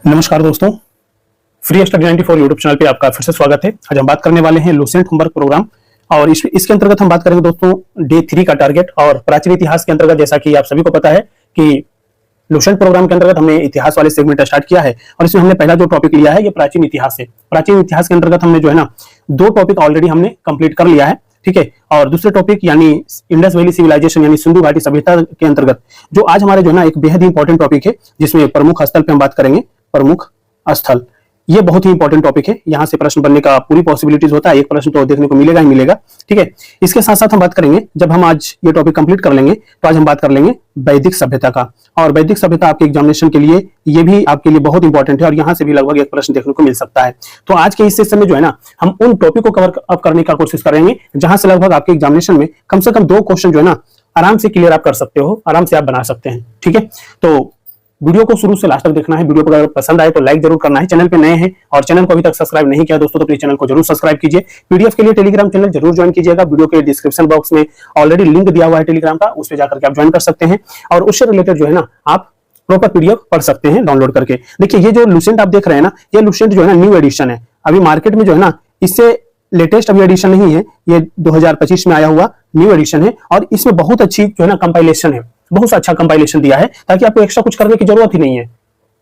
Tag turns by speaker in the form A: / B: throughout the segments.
A: नमस्कार दोस्तों, free study 94 YouTube channel पे आपका फिर से स्वागत है। आज हम बात करने वाले हैं लुसेंट होमवर्क प्रोग्राम और इसके अंतर्गत हम बात करेंगे दोस्तों डे 3 का टारगेट और प्राचीन इतिहास के अंतर्गत। जैसा कि आप सभी को पता है कि लुसेंट प्रोग्राम के अंतर्गत हमने इतिहास वाले सेगमेंट स्टार्ट किया है और इसमें हमने पहला जो टॉपिक लिया है ये प्राचीन इतिहास है। प्राचीन इतिहास के अंतर्गत हमने जो है ना 2 टॉपिक ऑलरेडी हमने कंप्लीट कर लिया है, ठीक है। और दूसरे टॉपिक यानी इंडस वैली सिविलाइजेशन यानी सिंधु घाटी सभ्यता के अंतर्गत जो आज हमारे जो है ना एक बेहद ही इंपॉर्टेंट टॉपिक है, जिसमें प्रमुख स्थल पे हम बात करेंगे। प्रमुख स्थल ये बहुत ही इंपॉर्टेंट टॉपिक है, यहां से प्रश्न बनने का पूरी पॉसिबिलिटीज होता है। एक प्रश्न तो देखने को मिलेगा ही मिलेगा, ठीक है। इसके साथ साथ हम बात करेंगे, जब हम आज ये टॉपिक कंप्लीट कर लेंगे तो आज हम बात कर लेंगे वैदिक सभ्यता का। और वैदिक सभ्यता आपके एग्जामिनेशन के लिए ये भी आपके लिए बहुत इंपॉर्टेंट है और यहां से भी लगभग एक प्रश्न देखने को मिल सकता है। तो आज के इस सेशन में जो है ना हम उन टॉपिक को कवर अप करने का कोशिश करेंगे जहां से लगभग आपके एग्जामिनेशन में कम से कम 2 क्वेश्चन जो है ना आराम से क्लियर आप कर सकते हो, आराम से आप बना सकते हैं, ठीक है। तो वीडियो को शुरू से लास्ट तक देखना है। वीडियो को अगर पसंद आए तो लाइक जरूर करना है। चैनल पे नए हैं और चैनल को अभी तक सब्सक्राइब नहीं किया दोस्तों तो प्लीज चैनल को जरूर सब्सक्राइब कीजिए। पीडीएफ के लिए टेलीग्राम चैनल जरूर ज्वाइन कीजिएगा। वीडियो के डिस्क्रिप्शन बॉक्स में ऑलरेडी लिंक दिया हुआ है टेलीग्राम का, उस पर जाकर के आप ज्वाइन कर सकते हैं और उससे रिलेटेड जो है ना आप प्रॉपर पीडीएफ पढ़ सकते हैं डाउनलोड करके। देखिए ये जो लुसेंट आप देख रहे हैं ना, ये लुसेंट जो है ना न्यू एडिशन है। अभी मार्केट में जो है ना इससे लेटेस्ट अभी एडिशन नहीं है, ये 2025 में आया हुआ न्यू एडिशन है और इसमें बहुत अच्छी जो है ना कंपाइलेशन है, बहुत अच्छा कंपाइलेशन दिया है ताकि आपको एक्स्ट्रा कुछ करने की जरूरत ही नहीं है,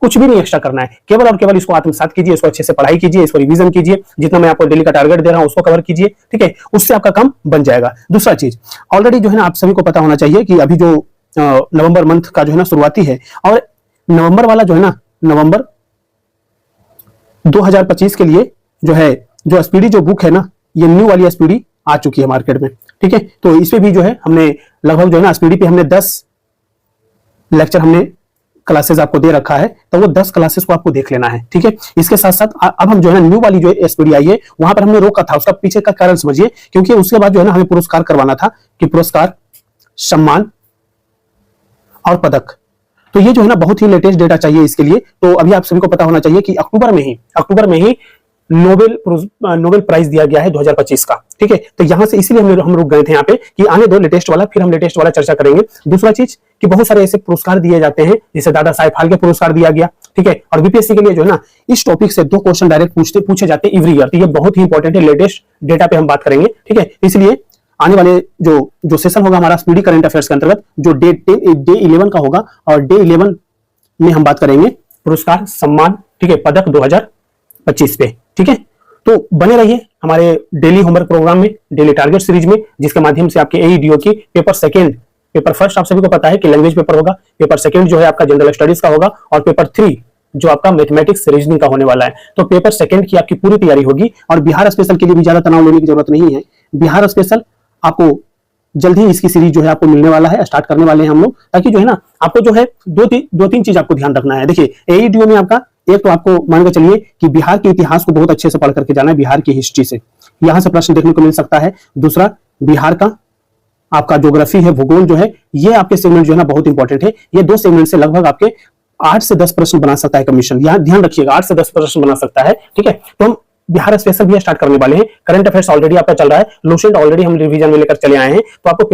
A: कुछ भी नहीं एक्स्ट्रा करना है। केवल और केवल इसको आत्मसात कीजिए, इसको अच्छे से पढ़ाई कीजिए, इसको रिवीजन कीजिए, जितना मैं आपको डेली का टारगेट दे रहा हूं उसको कवर कीजिए, ठीक है। उससे आपका काम बन जाएगा। दूसरा चीज ऑलरेडी जो है ना आप सभी को पता होना चाहिए कि अभी जो नवंबर मंथ का जो है ना शुरुआती है और नवंबर वाला जो है ना नवंबर 2025 के लिए जो है जो एसपीडी जो बुक है ना ये न्यू वाली एसपीडी आ चुकी है मार्केट में, ठीक है। तो इस पे भी जो है हमने लगभग जो है ना एसपीडी पे हमने 10 लेक्चर हमने क्लासेस आपको दे रखा है, तो वो 10 क्लासेस को आपको देख लेना है, ठीक है। इसके साथ साथ अब हम जो है ना न्यू वाली जो एसपीडी आई है वहां पर हमने रोका था, उसका पीछे का कारण समझिए, क्योंकि उसके बाद जो है ना हमें पुरस्कार करवाना था कि पुरस्कार, सम्मान और पदक। तो ये जो है ना बहुत ही लेटेस्ट डेटा चाहिए इसके लिए। तो अभी आप सभी को पता होना चाहिए कि अक्टूबर में ही नोबेल प्राइज दिया गया है 2025 का, ठीक है। तो यहां से इसीलिए हम रुक गए थे यहाँ पे कि आने दो लेटेस्ट वाला, फिर हम लेटेस्ट वाला चर्चा करेंगे। दूसरा चीज कि बहुत सारे ऐसे पुरस्कार दिए जाते हैं, जैसे दादा साहेब फाल्के पुरस्कार दिया गया, ठीक है। और बीपीएससी के लिए जो है ना इस टॉपिक से 2 क्वेश्चन डायरेक्ट पूछे जाते हैं एवरी ईयर। तो ये बहुत ही इंपॉर्टेंट है, लेटेस्ट डेटा पे हम बात करेंगे, ठीक है। इसलिए आने वाले जो सेशन होगा हमारा स्पीडी करंट अफेयर्स के अंतर्गत जो डे 11 का होगा और डे 11 में हम बात करेंगे पुरस्कार, सम्मान, ठीक है, पदक 2025 पे, ठीक है। तो बने रहिए हमारे डेली होमवर्क प्रोग्राम में, डेली टारगेट सीरीज में, जिसके माध्यम से आपके एईडीओ की पेपर सेकंड, पेपर फर्स्ट आप सभी को पता है कि लैंग्वेज पेपर होगा, पेपर सेकंड जो है आपका जनरल स्टडीज का होगा और पेपर 3 जो आपका मैथमेटिक्स रीजनिंग का होने वाला है। तो पेपर सेकंड की आपकी पूरी तैयारी होगी और बिहार स्पेशल के लिए भी ज्यादा तनाव लेने की जरूरत नहीं है। बिहार स्पेशल आपको जल्द ही इसकी सीरीज जो है आपको मिलने वाला है, स्टार्ट करने वाले हैं हम लोग, ताकि जो है ना आपको जो है 2-3 चीज आपको ध्यान रखना है। देखिए एईडीओ में आपका एक तो आपको मान के चलिए कि बिहार के इतिहास को बहुत अच्छे से पढ़ करके जाना है, बिहार की हिस्ट्री से यहां से प्रश्न देखने को मिल सकता है। दूसरा बिहार का आपका ज्योग्राफी है, भूगोल जो है, ये आपके सेगमेंट जो है ना बहुत इंपॉर्टेंट है। ये 2 सेगमेंट से लगभग आपके 8 से 10 प्रश्न बना सकता है कमीशन, यहां ध्यान रखिएगा, 8 से 10 प्रश्न बना सकता है, ठीक है। तो हम बिहार स्पेशल भी स्टार्ट करने वाले हैं। करंट अफेयर्स ऑलरेडी आपका चल रहा है, लुसेंट ऑलरेडी हम रिवीजन में लेकर चले आए हैं। तो आपको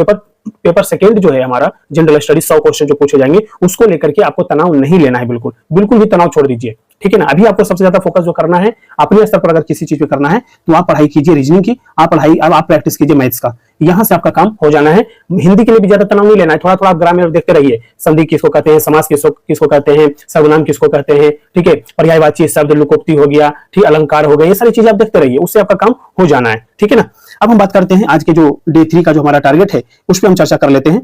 A: पेपर सेकंड जो है हमारा जनरल स्टडीज 100 क्वेश्चन जो पूछे जाएंगे उसको लेकर के आपको तनाव नहीं लेना है, बिल्कुल भी तनाव छोड़ दीजिए, ठीक है ना। अभी आपको सबसे ज्यादा फोकस जो करना है अपने स्तर पर, अगर किसी चीज पे करना है तो आप पढ़ाई कीजिए रीजनिंग की, आप प्रैक्टिस कीजिए मैथ्स का, यहां से आपका काम हो जाना है। हिंदी के लिए भी ज्यादा तनाव नहीं लेना है, थोड़ा थोड़ा आप ग्रामर देखते रहिए, संधि किसको कहते हैं, समास किसको कहते हैं, सर्वनाम किसको कहते हैं, ठीक है, पर्यायवाची शब्द, लुकोक्ति हो गया, ठीक, अलंकार हो गए, ये सारी चीजें आप देखते रहिए, उससे आपका काम हो जाना है, ठीक है ना। अब हम बात करते हैं आज के जो डे 3 का जो हमारा टारगेट है उस पर हम चर्चा कर लेते हैं।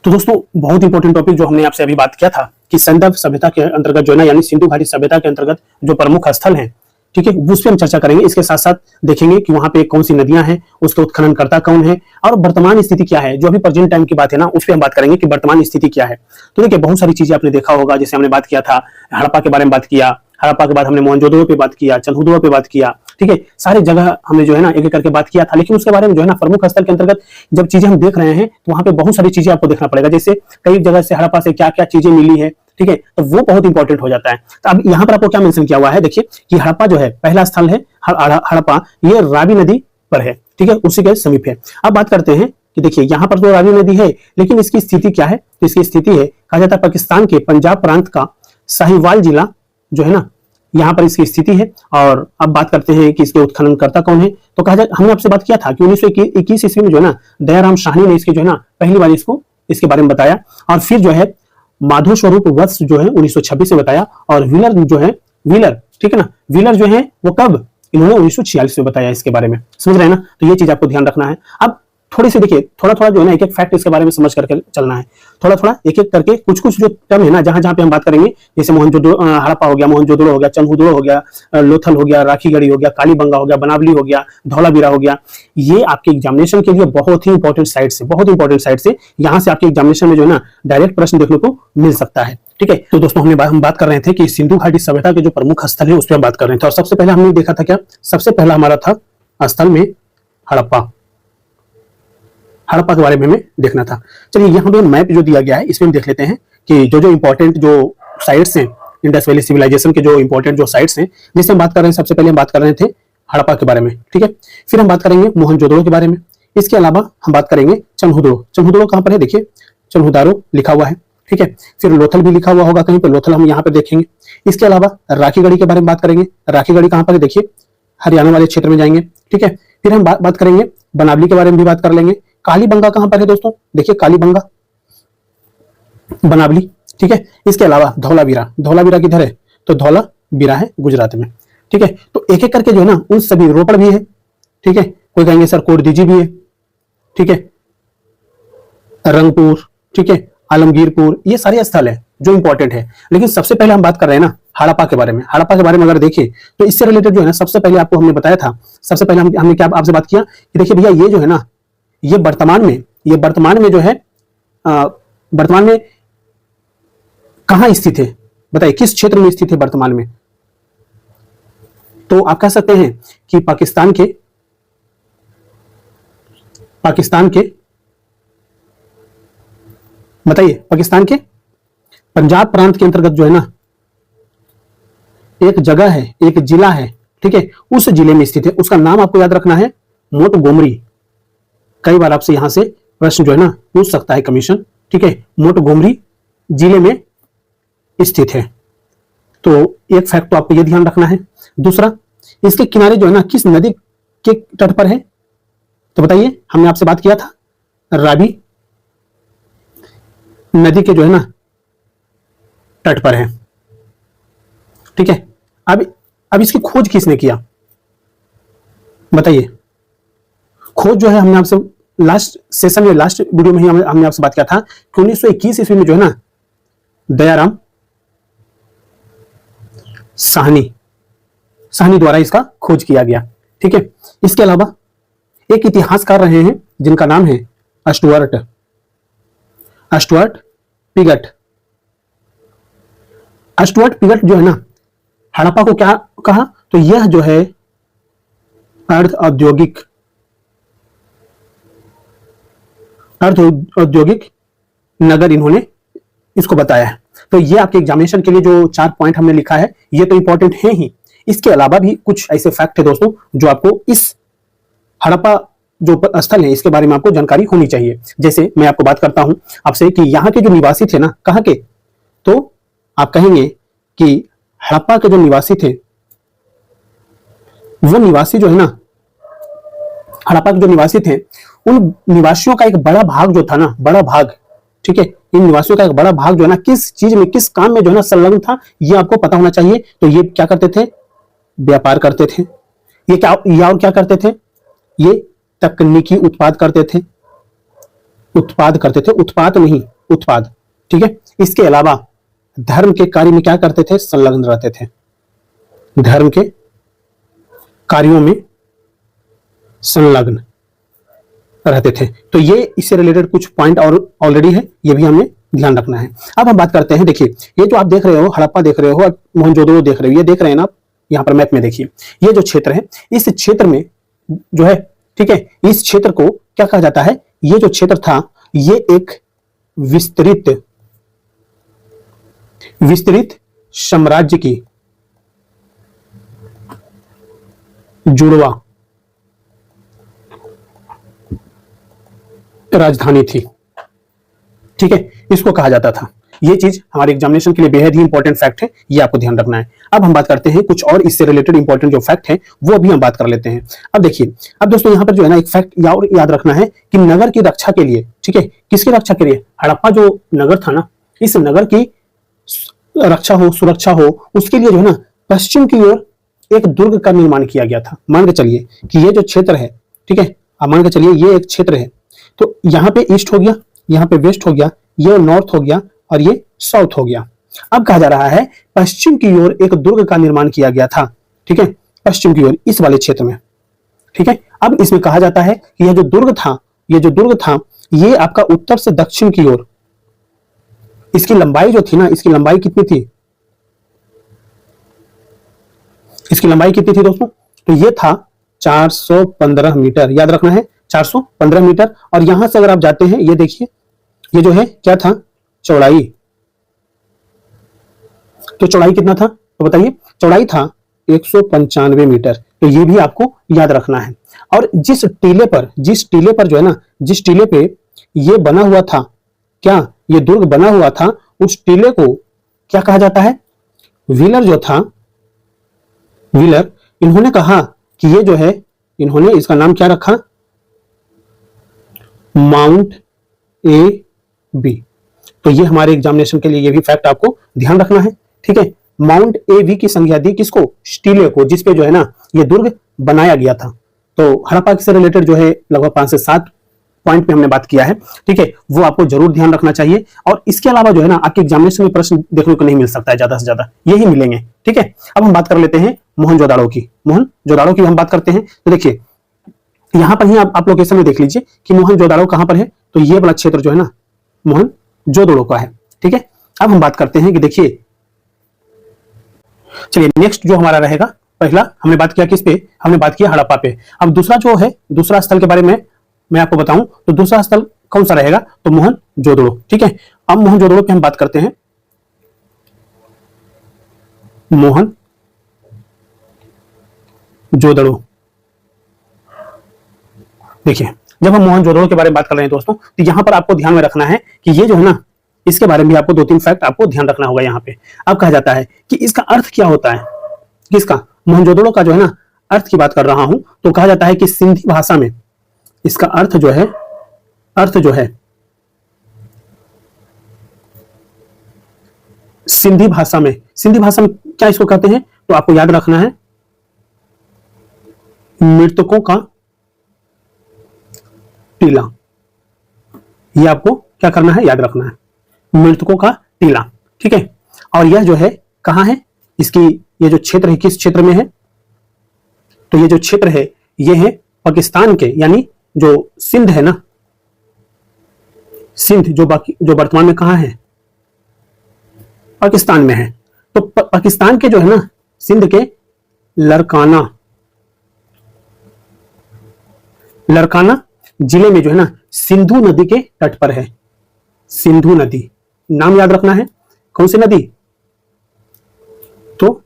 A: तो दोस्तों बहुत इंपॉर्टेंट टॉपिक जो हमने आपसे अभी बात किया था कि सिंधु सभ्यता के अंतर्गत जो है ना यानी सिंधु घाटी सभ्यता के अंतर्गत जो प्रमुख स्थल हैं, ठीक है, उस पर हम चर्चा करेंगे। इसके साथ साथ देखेंगे कि वहां पे कौन सी नदियां हैं, उसके उत्खननकर्ता कौन है और वर्तमान स्थिति क्या है। जो अभी प्रेजेंट टाइम की बात है ना उस पर हम बात करेंगे कि वर्तमान स्थिति क्या है। तो देखिए बहुत सारी चीजें आपने देखा होगा, जैसे हमने बात किया था हड़प्पा के बारे में बात किया, हड़प्पा के बाद हमने मोहनजोदड़ो पे बात किया, चंदहुदड़ो पे बात किया, ठीक है, सारे जगह हमने जो है ना एक एक करके बात किया था। लेकिन उसके बारे में जो है ना प्रमुख स्थल के अंतर्गत जब चीजें हम देख रहे हैं तो वहां पे बहुत सारी चीजें आपको देखना पड़ेगा, जैसे कई जगह से हड़प्पा से क्या क्या चीजें मिली है, ठीक है, तो वो बहुत इंपॉर्टेंट हो जाता है। तो अब यहाँ पर आपको क्या मेंशन किया हुआ है, देखिए कि हड़प्पा जो है पहला स्थल है हड़प्पा, ये रावी नदी पर है, ठीक है, उसी के समीप है। अब बात करते हैं कि देखिए यहाँ पर तो रावी नदी है, लेकिन इसकी स्थिति क्या है, तो इसकी स्थिति है कहा जाता है पाकिस्तान के पंजाब प्रांत का साहिवाल जिला जो है ना यहाँ पर इसकी स्थिति है। और अब बात करते हैं कि इसके उत्खननकर्ता कौन है। तो कहा जाए, हमने आपसे बात किया था कि 1921 ईस्वी में जो है ना दयाराम साहनी ने इसके जो है ना पहली बार इसके बारे में बताया। और फिर जो है माधव स्वरूप वर्ष जो है 1926 में बताया। और व्हीलर जो है, व्हीलर, ठीक है ना, व्हीलर जो है वो कब, इन्होंने 1946 में बताया इसके बारे में। समझ रहे हैं ना, तो ये चीज आपको ध्यान रखना है। अब थोड़ी सी देखिए, थोड़ा थोड़ा जो है ना एक एक फैक्ट इसके बारे में समझ करके चलना है, थोड़ा थोड़ा एक एक करके। कुछ कुछ जो टर्म है ना जहां जहां पे हम बात करेंगे, जैसे मोहनजोदड़ो, हड़प्पा हो गया, मोहनजोदड़ो हो गया, चंहुदड़ो हो गया, लोथल हो गया, राखीगढ़ी हो गया, कालीबंगा हो गया, बनावली हो गया, धौलावीरा हो गया, ये आपके एग्जामिनेशन के लिए बहुत ही इंपॉर्टेंट साइट से, बहुत इंपॉर्टेंट साइट से यहाँ से आपके एग्जामिनेशन में जो है ना डायरेक्ट प्रश्न देखने को मिल सकता है। ठीक है, तो दोस्तों हम बात कर रहे थे कि सिंधु घाटी सभ्यता के जो प्रमुख स्थल है उस पर बात कर रहे थे। और सबसे पहले हमने देखा था क्या, सबसे पहला हमारा था स्थल में हड़प्पा, हड़प्पा के बारे में हमें देखना था। चलिए यहाँ पे मैप जो दिया गया है इसमें हम देख लेते हैं कि जो जो इंपॉर्टेंट जो साइट्स हैं इंडस वैली सिविलाइजेशन के, जो इंपॉर्टेंट जो साइट्स हैं जिससे हम बात कर रहे हैं। सबसे पहले हम बात कर रहे थे हड़प्पा के बारे में, ठीक है। फिर हम बात करेंगे मोहनजोदड़ो के बारे में। इसके अलावा हम बात करेंगे चंहुदड़ो। चंहुदड़ो कहां पर है, देखिए चंहुदारो लिखा हुआ है, ठीक है। फिर लोथल भी लिखा हुआ होगा कहीं पर, लोथल हम यहाँ पे देखेंगे। इसके अलावा राखीगढ़ी के बारे में बात करेंगे। राखीगढ़ी कहां पर है, देखिए हरियाणा वाले क्षेत्र में जाएंगे, ठीक है। फिर हम बात करेंगे बनावली के बारे में भी बात कर लेंगे। कालीबंगा कहां पर है दोस्तों, देखिए कालीबंगा, बनावली, ठीक है। इसके अलावा धौलावीरा, धौलावीरा किधर है, तो धौलावीरा है गुजरात में, ठीक है। तो एक एक करके जो है ना उन सभी, रोपड़ भी है, ठीक है। कोई कहेंगे सर कोटदीजी भी है, ठीक है, रंगपुर, ठीक है, आलमगीरपुर, ये सारे स्थल है जो इंपॉर्टेंट है। लेकिन सबसे पहले हम बात कर रहे हैं ना हड़प्पा के बारे में। हड़प्पा के बारे में अगर देखें तो इससे रिलेटेड जो है ना सबसे पहले आपको हमने बताया था, सबसे पहले हमने क्या आपसे बात किया कि देखिए भैया ये जो है ना ये वर्तमान में जो है वर्तमान में कहां स्थित है, बताइए किस क्षेत्र में स्थित है वर्तमान में। तो आप कह सकते हैं कि पाकिस्तान के बताइए, पाकिस्तान के पंजाब प्रांत के अंतर्गत जो है ना एक जगह है, एक जिला है, ठीक है, उस जिले में स्थित है। उसका नाम आपको याद रखना है मोंटगोमरी। कई बार आपसे यहां से प्रश्न जो है ना पूछ सकता है कमीशन, ठीक है। मोंटगोमरी जिले में स्थित है। तो एक फैक्ट तो आपको यह ध्यान रखना है। दूसरा, इसके किनारे जो है ना किस नदी के तट पर है, तो बताइए, हमने आपसे बात किया था रावी नदी के जो है ना तट पर है, ठीक है। अब इसकी खोज किसने किया, बताइए। खोज जो है हमने आपसे लास्ट सेशन में, लास्ट वीडियो में ही हमने आपसे बात किया था कि 1921 ईस्वी में जो है ना दयाराम साहनी द्वारा इसका खोज किया गया, ठीक है। इसके अलावा एक इतिहासकार रहे हैं जिनका नाम है स्टुअर्ट पिगट। स्टुअर्ट पिगट जो है ना हड़प्पा को क्या कहा, तो यह जो है अर्ध औद्योगिक नगर इन्होंने इसको बताया है। तो ये आपके एग्जामिनेशन के लिए जो 4 पॉइंट हमने लिखा है ये तो इंपॉर्टेंट है ही। इसके अलावा भी कुछ ऐसे फैक्ट है दोस्तों जो आपको इस हड़प्पा जो स्थल है इसके बारे में आपको जानकारी होनी चाहिए। जैसे मैं आपको बात करता हूं आपसे कि यहाँ के जो निवासी थे ना, कहाँ के, तो आप कहेंगे कि हड़प्पा के जो निवासी थे वो निवासी जो है ना, हड़प्पा के जो निवासी थे उन निवासियों का एक बड़ा भाग जो था ना, बड़ा भाग, ठीक है, इन निवासियों का एक बड़ा भाग जो है ना किस चीज में, किस काम में जो है ना संलग्न था, ये आपको पता होना चाहिए। तो ये क्या करते थे, व्यापार करते थे। ये क्या, या और क्या करते थे, ये तकनीकी उत्पाद करते थे, उत्पाद नहीं, उत्पाद, ठीक है। इसके अलावा धर्म के कार्य में क्या करते थे, संलग्न रहते थे, धर्म के कार्यों में संलग्न रहते थे। तो ये इससे रिलेटेड कुछ पॉइंट और ऑलरेडी है, ये भी हमें ध्यान रखना है। अब हम बात करते हैं, देखिए ये जो आप देख रहे हो हड़प्पा देख रहे हो, मोहनजोदड़ो देख रहे हो, ये देख रहे हैं ना आप यहाँ पर मैप में, देखिए ये जो क्षेत्र है इस क्षेत्र में जो है, ठीक है, इस क्षेत्र को क्या कहा जाता है, ये जो क्षेत्र था ये एक विस्तृत साम्राज्य की जुड़वा राजधानी थी, ठीक है, इसको कहा जाता था। ये चीज हमारे एग्जामिनेशन के लिए बेहद ही इंपॉर्टेंट फैक्ट है, ये आपको ध्यान रखना है। अब हम बात करते हैं कुछ और इससे रिलेटेड इंपॉर्टेंट जो फैक्ट है वो भी हम बात कर लेते हैं। अब देखिए, अब दोस्तों यहाँ पर जो है ना एक फैक्ट और याद रखना है कि नगर की रक्षा के लिए, ठीक है, किसकी रक्षा के लिए, हड़प्पा जो नगर था ना, इस नगर की रक्षा हो, सुरक्षा हो, उसके लिए जो है ना पश्चिम की ओर एक दुर्ग का निर्माण किया गया था। मान के चलिए कि ये जो क्षेत्र है, ठीक है, अब मान के चलिए ये एक क्षेत्र है, तो यहाँ पे ईस्ट हो गया, यहाँ पे वेस्ट हो गया, ये नॉर्थ हो गया और ये साउथ हो गया। अब कहा जा रहा है पश्चिम की ओर एक दुर्ग का निर्माण किया गया था, ठीक है, पश्चिम की ओर इस वाले क्षेत्र में, ठीक है। अब इसमें कहा जाता है कि यह जो दुर्ग था, ये जो दुर्ग था, ये आपका उत्तर से दक्षिण की ओर, इसकी लंबाई जो थी ना, इसकी लंबाई कितनी थी, इसकी लंबाई कितनी थी दोस्तों, तो ये था 415 मीटर, याद रखना है 415 मीटर। और यहां से अगर आप जाते हैं, ये देखिए, ये जो है क्या था, चौड़ाई, तो चौड़ाई कितना था, तो बताइए, चौड़ाई था 195 मीटर। तो ये भी आपको याद रखना है। और जिस टीले पर जो है ना, जिस टीले पे ये बना हुआ था, क्या ये दुर्ग बना हुआ था, उस टीले को क्या कहा जाता है, व्हीलर जो था, व्हीलर, इन्होंने कहा कि ये जो है, इन्होंने इसका नाम क्या रखा, माउंट ए बी। तो ये हमारे एग्जामिनेशन के लिए ये भी फैक्ट आपको ध्यान रखना है, ठीक है। माउंट ए बी की संज्ञा दी किसको, टीले को, जिसपे जो है ना ये दुर्ग बनाया गया था। तो हड़प्पा से रिलेटेड जो है लगभग 5 से 7 पॉइंट पे हमने बात किया है, ठीक है, वो आपको जरूर ध्यान रखना चाहिए। और इसके अलावा जो है ना आपके एग्जामिनेशन में प्रश्न देखने को नहीं मिल सकता है, ज्यादा से ज्यादा यही मिलेंगे, ठीक है। अब हम बात कर लेते हैं मोहनजोदाड़ो की, मोहनजोदाड़ो की हम बात करते हैं। तो देखिए यहां पर ही आप लोकेशन में देख लीजिए कि मोहनजोदाड़ो कहां पर है, तो ये वाला क्षेत्र जो है ना मोहनजोदड़ो का है, ठीक है। अब हम बात करते हैं कि देखिए, चलिए नेक्स्ट जो हमारा रहेगा, पहला हमने बात किया किस पे, हमने बात किया हड़प्पा पे। अब दूसरा जो है, दूसरा स्थल के बारे में मैं आपको बताऊं, तो दूसरा स्थल कौन सा रहेगा, तो मोहनजोदड़ो, ठीक है। अब मोहनजोदड़ो पे हम बात करते हैं, मोहनजोदड़ो। देखिए जब हम मोहनजोदड़ो के बारे में बात कर रहे हैं दोस्तों, तो यहां पर आपको ध्यान में रखना है कि ये जो है ना, इसके बारे में भी आपको 2-3 फैक्ट आपको ध्यान रखना होगा यहाँ पे। अब कहा जाता है कि इसका अर्थ क्या होता है, किसका, मोहनजोदड़ो का जो है ना अर्थ की बात कर रहा हूं, तो कहा जाता है कि सिंधी भाषा में इसका अर्थ जो है, सिंधी भाषा में क्या इसको कहते हैं, तो आपको याद रखना है मृतकों का टीला। ये आपको क्या करना है, याद रखना है, मृतकों का टीला, ठीक है। और यह जो है कहां है, इसकी ये जो क्षेत्र है किस क्षेत्र में है, तो ये जो क्षेत्र है ये है पाकिस्तान के, यानी जो सिंध है ना, सिंध जो वर्तमान में कहां है, पाकिस्तान में है। तो पाकिस्तान के जो है ना, सिंध के लरकाना जिले में जो है ना सिंधु नदी के तट पर है। सिंधु नदी नाम याद रखना है, कौन सी नदी, तो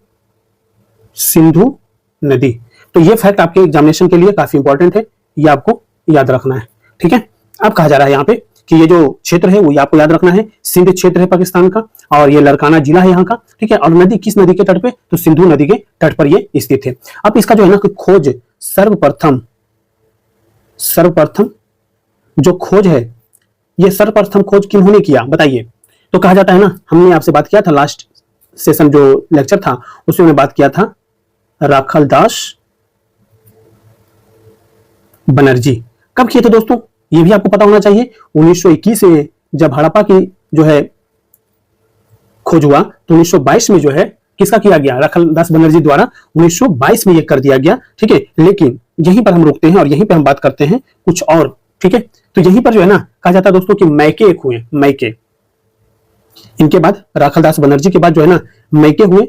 A: सिंधु नदी। तो ये फैक्ट आपके एग्जामिनेशन के लिए काफी इंपॉर्टेंट है, ये आपको याद रखना है, ठीक है। अब कहा जा रहा है यहाँ पे कि ये जो क्षेत्र है वो आपको याद रखना है, सिंध क्षेत्र है पाकिस्तान का, और ये लरकाना जिला है यहाँ का, ठीक है। और नदी किस नदी के तट पे, तो सिंधु नदी के तट पर ये स्थित है। अब इसका जो है ना खोज सर्वप्रथम जो खोज है, ये सर्वप्रथम खोज किन्होंने किया बताइए। तो कहा जाता है ना, हमने आपसे बात किया था लास्ट सेशन जो लेक्चर था उसमें बात किया था राखालदास बनर्जी। कब किए थे दोस्तों, ये भी आपको पता होना चाहिए। 1921 में जब हड़प्पा की जो है खोज हुआ, तो 1922 में जो है किसका किया गया, राखालदास बनर्जी द्वारा 1922 में ये कर दिया गया, ठीक है। लेकिन यहीं पर हम रुकते हैं और यहीं पर हम बात करते हैं कुछ और, ठीक है। तो यहीं पर जो है ना कहा जाता है दोस्तों कि मैके एक हुए, मैके, इनके बाद राखालदास बनर्जी के बाद जो है ना मैके हुए,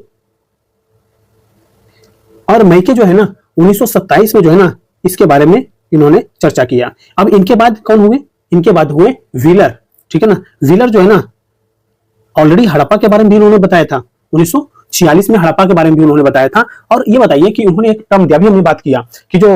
A: और मैके जो है ना 1927 में जो है ना इसके बारे में इन्होंने चर्चा किया। अब इनके बाद कौन हुए, इनके बाद हुए व्हीलर, ठीक है ना। व्हीलर जो है ना ऑलरेडी हड़प्पा के बारे में भी उन्होंने बताया था, 1946 में हड़प्पा के बारे में भी उन्होंने बताया था। और ये बताइए कि उन्होंने एक टर्म दिया, भी हमने बात किया कि जो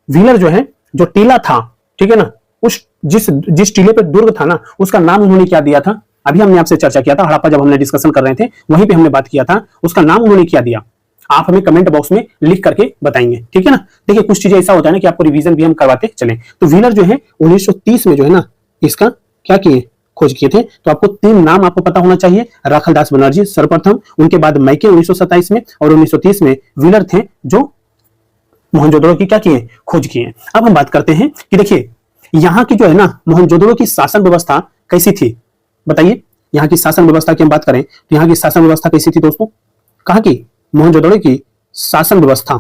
A: व्हीलर जो है, जो टीला था, ठीक है ना, उस जिस टीले पे दुर्ग था ना, उसका नाम उन्होंने क्या दिया था, अभी हमने आपसे चर्चा किया था हड़प्पा, जब हमने डिस्कशन कर रहे थे वहीं पे हमने बात किया था, उसका नाम उन्होंने क्या दिया, आप हमें कमेंट बॉक्स में लिख करके बताएंगे, ठीक है ना। देखिए कुछ चीजें ऐसा होता है ना कि आपको रिवीजन भी हम करवाते चलें। तो व्हीलर जो है 1930 में जो है ना इसका क्या किए, खोज किए थे। तो आपको 3 नाम आपको पता होना चाहिए, राखलदास बनर्जी सर्वप्रथम, उनके बाद मैके 1927 में, और 1930 में व्हीलर थे जो मोहनजोदड़ो की क्या किए, खोज किए। अब हम बात करते हैं कि देखिए यहाँ की जो है ना मोहनजोदड़ो की शासन व्यवस्था कैसी थी, बताइए। यहाँ की शासन व्यवस्था की हम बात करें तो यहाँ की शासन व्यवस्था कैसी थी दोस्तों, कहाँ की, मोहनजोदड़ो की शासन व्यवस्था,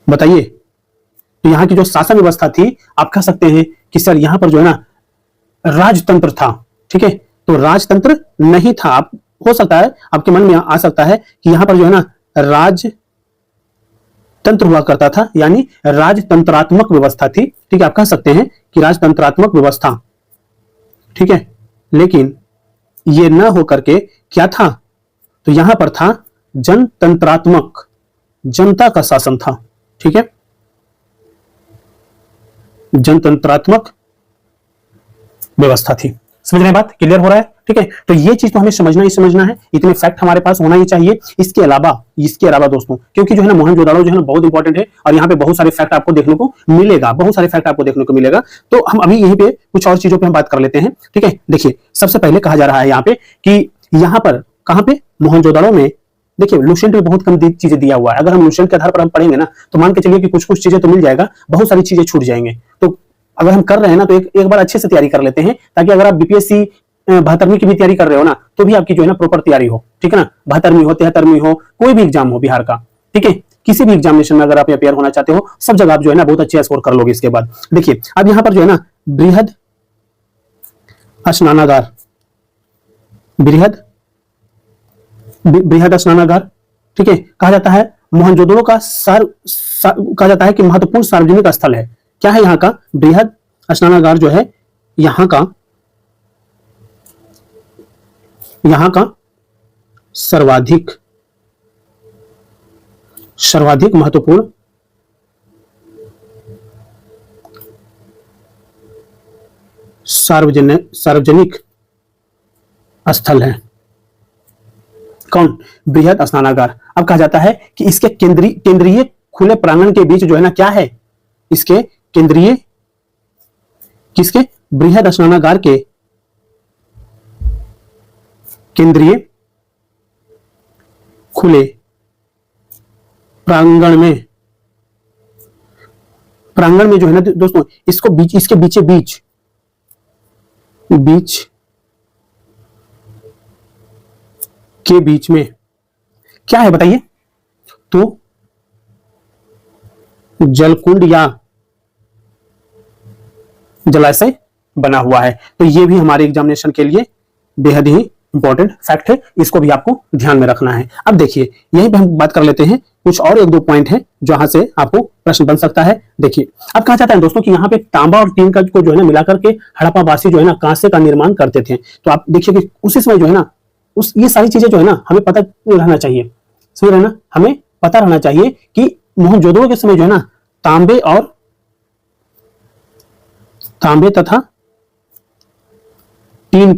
A: बताइए। तो यहाँ की जो शासन व्यवस्था थी, आप कह सकते हैं कि सर यहाँ पर जो है ना राजतंत्र था, ठीक है। तो राजतंत्र नहीं था, आप हो सकता है आपके मन में आ सकता है कि यहां पर जो है ना राजतंत्र हुआ करता था, यानी राजतंत्रात्मक व्यवस्था थी, ठीक है। आप कह सकते हैं कि राजतंत्रात्मक व्यवस्था, ठीक है। लेकिन ये न होकर के क्या था, तो यहां पर था जनतंत्रात्मक, जनता का शासन था, ठीक है, जनतंत्रात्मक व्यवस्था थी। समझ रहे हैं बात, क्लियर हो रहा है, ठीक है। तो ये चीज तो हमें समझना ही समझना है, इतने फैक्ट हमारे पास होना ही चाहिए। इसके अलावा दोस्तों, क्योंकि जो है ना मोहनजोदड़ो जो है ना बहुत इंपॉर्टेंट है और यहाँ पे बहुत सारे फैक्ट आपको देखने को मिलेगा, बहुत सारे फैक्ट आपको देखने को मिलेगा। तो हम अभी यहीं पे कुछ और चीजों पे हम बात कर लेते हैं, ठीक है। देखिए सबसे पहले कहा जा रहा है यहाँ पे कि यहाँ पर कहाँ पे, मोहनजोदड़ो में देखिए लुसेंट में बहुत कम चीजें दिया हुआ है। अगर हम लुसेंट के आधार पर हम पढ़ेंगे ना तो मान के चलिए कि कुछ कुछ चीजें तो मिल जाएगा, बहुत सारी चीजें छूट जाएंगे। तो अगर हम कर रहे हैं ना तो एक बार अच्छे से तैयारी कर लेते हैं, ताकि अगर आप बीपीएससी 72वीं की भी तैयारी कर रहे हो ना तो भी आपकी जो है ना प्रॉपर तैयारी हो, ठीक है ना। 72वीं हो, 73वीं हो, कोई भी एग्जाम हो बिहार का, ठीक है, किसी भी एग्जामिनेशन में अगर आप अपेयर होना चाहते हो, सब जगह आप जो है ना बहुत अच्छे स्कोर कर लोगे। इसके बाद देखिए अब यहाँ पर जो है ना बृहद स्नानागार, बृहद स्नानागार, ठीक है, कहा जाता है मोहनजोदड़ो का कहा जाता है कि महत्वपूर्ण सार्वजनिक स्थल है। क्या है यहाँ का, बृहद स्नानागार जो है यहाँ का सर्वाधिक महत्वपूर्ण सार्वजनिक स्थल है। कौन, बृहद स्नानागार। अब कहा जाता है कि इसके केंद्रीय खुले प्रांगण के बीच जो है ना क्या है, इसके केंद्रीय, किसके, बृहद स्नानागार के केंद्रीय खुले प्रांगण में जो है ना दोस्तों, इसको इसके बीच के बीच में क्या है बताइए, तो जलकुंड या जलाशय बना हुआ है। तो ये भी हमारे एग्जामिनेशन के लिए बेहद ही इंपॉर्टेंट फैक्ट है, इसको भी आपको ध्यान में रखना है। अब देखिए यहीं पे हम बात कर लेते हैं, कुछ और 1-2 पॉइंट है जहां से आपको प्रश्न बन सकता है। देखिए अब कहा जाता है दोस्तों कि यहाँ पे तांबा और टीन का को जो है ना मिलाकर के हड़प्पा वासी जो है ना कांसे का निर्माण करते थे। तो आप देखिए कि उसी समय जो है ना ये सारी चीजें जो है ना हमें पता रहना चाहिए, समझ रहे ना, हमें पता रहना चाहिए कि मोहनजोदड़ो के समय जो है ना तांबे तथा टीन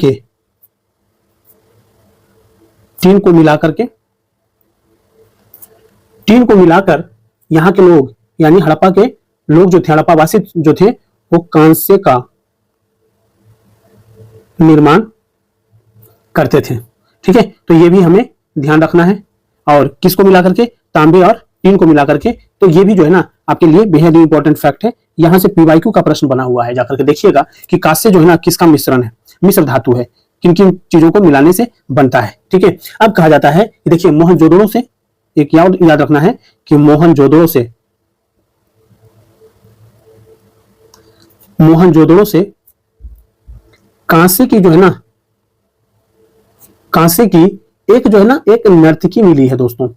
A: को मिलाकर यहां के लोग, यानी हड़प्पा के लोग जो थे, हड़प्पा वासी जो थे, वो कांसे का निर्माण करते थे, ठीक है। तो ये भी हमें ध्यान रखना है। और किसको मिलाकर के, तांबे और टीन को मिलाकर के। तो ये भी जो है ना आपके लिए बेहद ही इंपॉर्टेंट फैक्ट है। यहां से पीवाईक्यू का प्रश्न बना हुआ है, जाकर के देखिएगा कि कांस्य जो है ना किसका मिश्रण है, मिश्र धातु है, किन किन चीजों को मिलाने से बनता है, ठीक है। अब कहा जाता है कि देखिए मोहनजोदड़ो से एक याद रखना है कि मोहनजोदड़ो से कांसे की जो है ना, कांसे की एक जो है ना एक नर्तकी मिली है दोस्तों,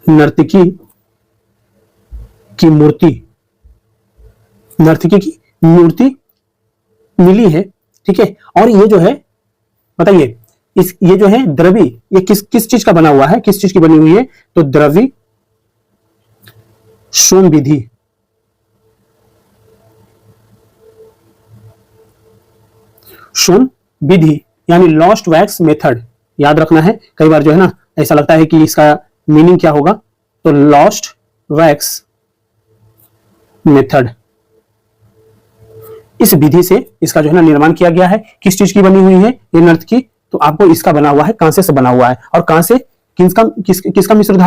A: नर्तकी की मूर्ति मिली है, ठीक है। और ये जो है बताइए ये जो है द्रवी, ये किस चीज का बना हुआ है, किस चीज की बनी हुई है, तो द्रवी सोम विधि, शोन विधि यानी लॉस्ट वैक्स मेथड, याद रखना है। कई बार जो है ना ऐसा लगता है कि इसका मीनिंग क्या होगा, तो लॉस्ट वैक्स मेथड, इस विधि से इसका जो है ना निर्माण किया गया है। किस चीज की बनी हुई है ये नर्त की, तो आपको इसका बना हुआ है, कांसे से बना हुआ है। और कांसे किसका मिश्र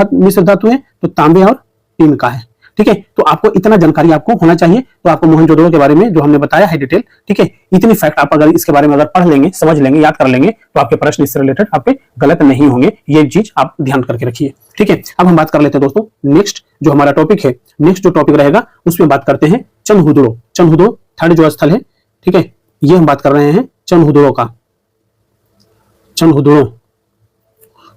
A: धातु है, तो तांबे और टीन का है। ठीक है, तो आपको इतना जानकारी आपको होना चाहिए। तो आपको मोहनजोदड़ो के बारे में जो हमने बताया है डिटेल, ठीक है, इतनी फैक्ट आप अगर इसके बारे में अगर पढ़ लेंगे, समझ लेंगे, याद कर लेंगे, तो आपके प्रश्न इससे रिलेटेड आपके गलत नहीं होंगे। ये चीज आप ध्यान करके रखिए। ठीक है, अब हम बात कर लेते हैं दोस्तों नेक्स्ट जो हमारा टॉपिक है, नेक्स्ट जो टॉपिक रहेगा उसमें बात करते हैं चंदहुदड़ो। चंदहुदड़ो थर्ड जो स्थल है, ठीक है, ये हम बात कर रहे हैं चंदहुदड़ो का, चंदहुदड़ो।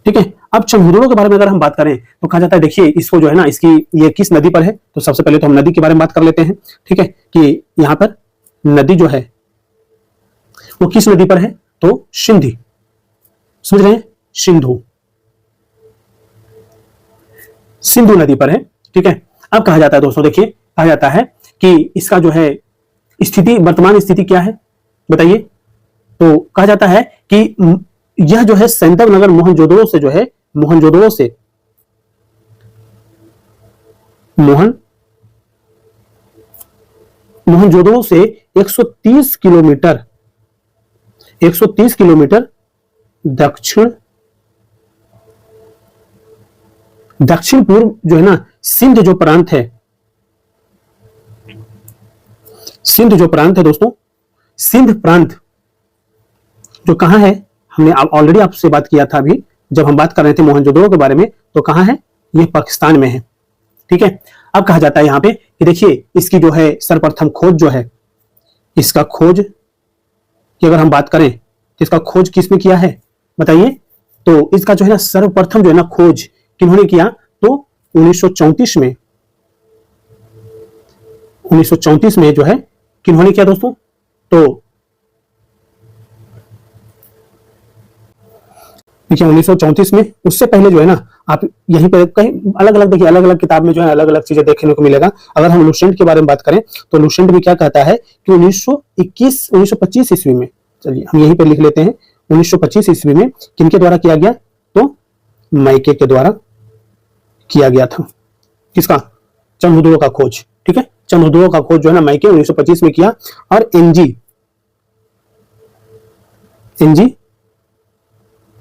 A: ठीक है, अब चंदहुदड़ो के बारे में अगर हम बात करें तो कहा जाता है, देखिए इसको जो है ना, इसकी ये किस नदी पर है, तो सबसे पहले तो हम नदी के बारे में बात कर लेते हैं। ठीक है, कि यहां पर नदी जो है वो किस नदी पर है, तो सिंधी, समझ रहे हैं, सिंधु, सिंधु नदी पर है। ठीक है, अब कहा जाता है दोस्तों, देखिए कहा जाता है कि इसका जो है स्थिति, वर्तमान स्थिति क्या है बताइए। तो कहा जाता है कि यह जो है सैंतव नगर मोहनजोदड़ो से जो है, मोहनजोदड़ो से मोहनजोदड़ो से 130 किलोमीटर, 130 किलोमीटर दक्षिण पूर्व जो है ना, सिंध जो प्रांत है, सिंध जो प्रांत है दोस्तों, सिंध प्रांत जो कहां है, हमने ऑलरेडी आपसे बात किया था अभी जब हम बात कर रहे थे मोहनजोदड़ो के बारे में, तो कहां है, ये पाकिस्तान में है। ठीक है, अब कहा जाता है यहां पे कि देखिए इसकी जो है सर्वप्रथम खोज जो है, इसका खोज की अगर हम बात करें तो इसका खोज किसने किया है बताइए। तो इसका जो है ना सर्वप्रथम जो है ना खोज किन्होंने किया, तो 1934 में, 1934 में जो है किन्होंने किया दोस्तों, तो देखिए 1934 में। उससे पहले जो है ना आप यहीं पर कहीं अलग अलग देखिए, अलग अलग किताब में जो है अलग अलग चीजें देखने को मिलेगा। अगर हम लुसेंट के बारे में बात करें तो लुसेंट भी क्या कहता है कि 1925 ईस्वी में, चलिए हम यहीं पर लिख लेते हैं, 1925 ईस्वी में किनके द्वारा किया गया, तो माइके के द्वारा किया गया था। किसका, चंदहुदड़ो का खोज। ठीक है, चंदहुदड़ो का खोज जो है ना माइके 1925 में किया। और एनजी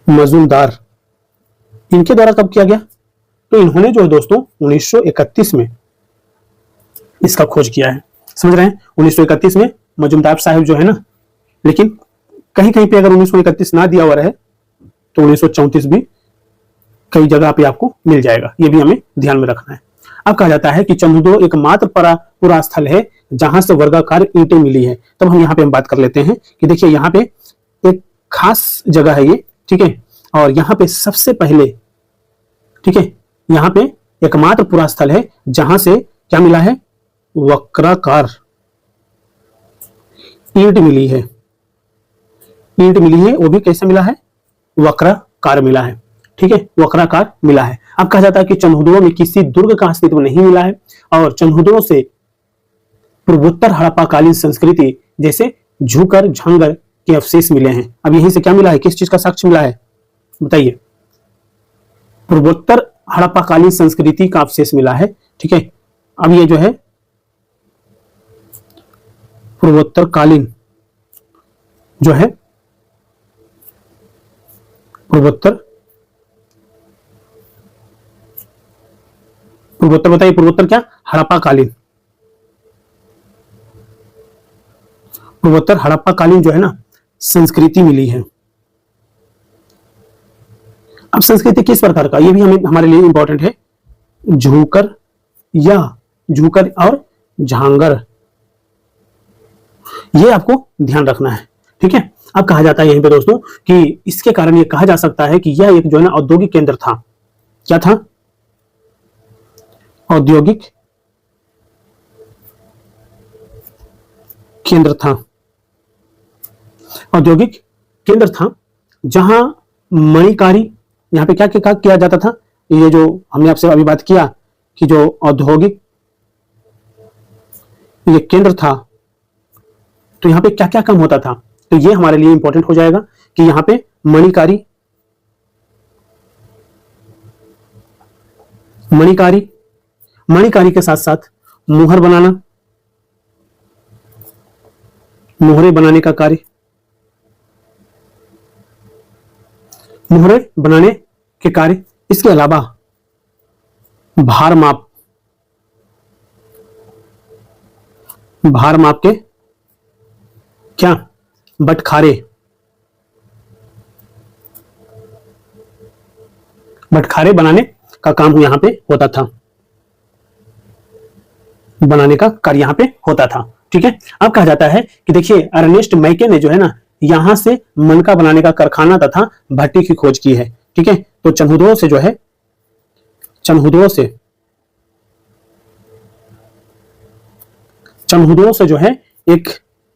A: मजूमदार, इनके द्वारा कब किया गया, तो इन्होंने जो है दोस्तों 1931 में इसका खोज किया है। समझ रहे हैं, 1931 में मजूमदार साहब जो है ना, लेकिन कहीं कहीं पे अगर 1931 ना दिया हुआ रहे तो 1934 भी कई जगह पे आपको मिल जाएगा, ये भी हमें ध्यान में रखना है। अब कहा जाता है कि चंदहुदड़ो एकमात्र पुरा स्थल है जहां से वर्गाकार ईंटें मिली है। तब हम यहाँ पे हम बात कर लेते हैं कि देखिए यहाँ पे एक खास जगह है ये, ठीक है, और यहाँ पे सबसे पहले, ठीक है, यहाँ पे एकमात्र पुरा स्थल है जहां से क्या मिला है, वक्राकार ईंट मिली है, ईंट मिली है, वो भी कैसे मिला है, वक्राकार मिला है। ठीक है, वक्राकार मिला है। अब कहा जाता है कि चंदहुदड़ो में किसी दुर्ग का अस्तित्व नहीं मिला है, और चंदहुदड़ो से पूर्वोत्तर हड़प्पाकालीन संस्कृति जैसे झूकर झांगर के अवशेष मिले हैं। अब यहीं से क्या मिला है, किस चीज का साक्ष्य मिला है बताइए, पूर्वोत्तर हड़प्पाकालीन संस्कृति का अवशेष मिला है। ठीक है, अब ये जो है पूर्वोत्तर कालीन जो है, पूर्वोत्तर बताइए, पूर्वोत्तर क्या, हड़प्पाकालीन, पूर्वोत्तर हड़प्पाकालीन जो है ना संस्कृति मिली है। अब संस्कृति किस प्रकार का, ये भी हमें हमारे लिए इंपॉर्टेंट है, झूकर और झांगर, ये आपको ध्यान रखना है। ठीक है, अब कहा जाता है यहीं पे दोस्तों कि इसके कारण ये कहा जा सकता है कि यह एक जो है ना औद्योगिक केंद्र था। क्या था, औद्योगिक केंद्र था, औद्योगिक केंद्र था जहां मणिकारी, यहां पे क्या क्या किया जाता था, ये जो हमने आपसे अभी बात किया कि जो औद्योगिक ये केंद्र था, तो यहां पे क्या क्या काम होता था, तो ये हमारे लिए इंपॉर्टेंट हो जाएगा कि यहां पे मणिकारी, मणिकारी, मणिकारी के साथ साथ मुहर बनाना, मोहरे बनाने का कार्य, मोहरे बनाने के कार्य। इसके अलावा भार माप, भार माप के क्या बटखारे, बटखारे बनाने का काम यहां पे होता था, बनाने का कार्य यहां पे होता था। ठीक है, अब कहा जाता है कि देखिए अर्नेस्ट मैके ने जो है ना यहां से मनका बनाने का कारखाना तथा भट्टी की खोज की है। ठीक है, तो चन्हुदों से जो है, चन्हुदों से, चन्हुदों से जो है एक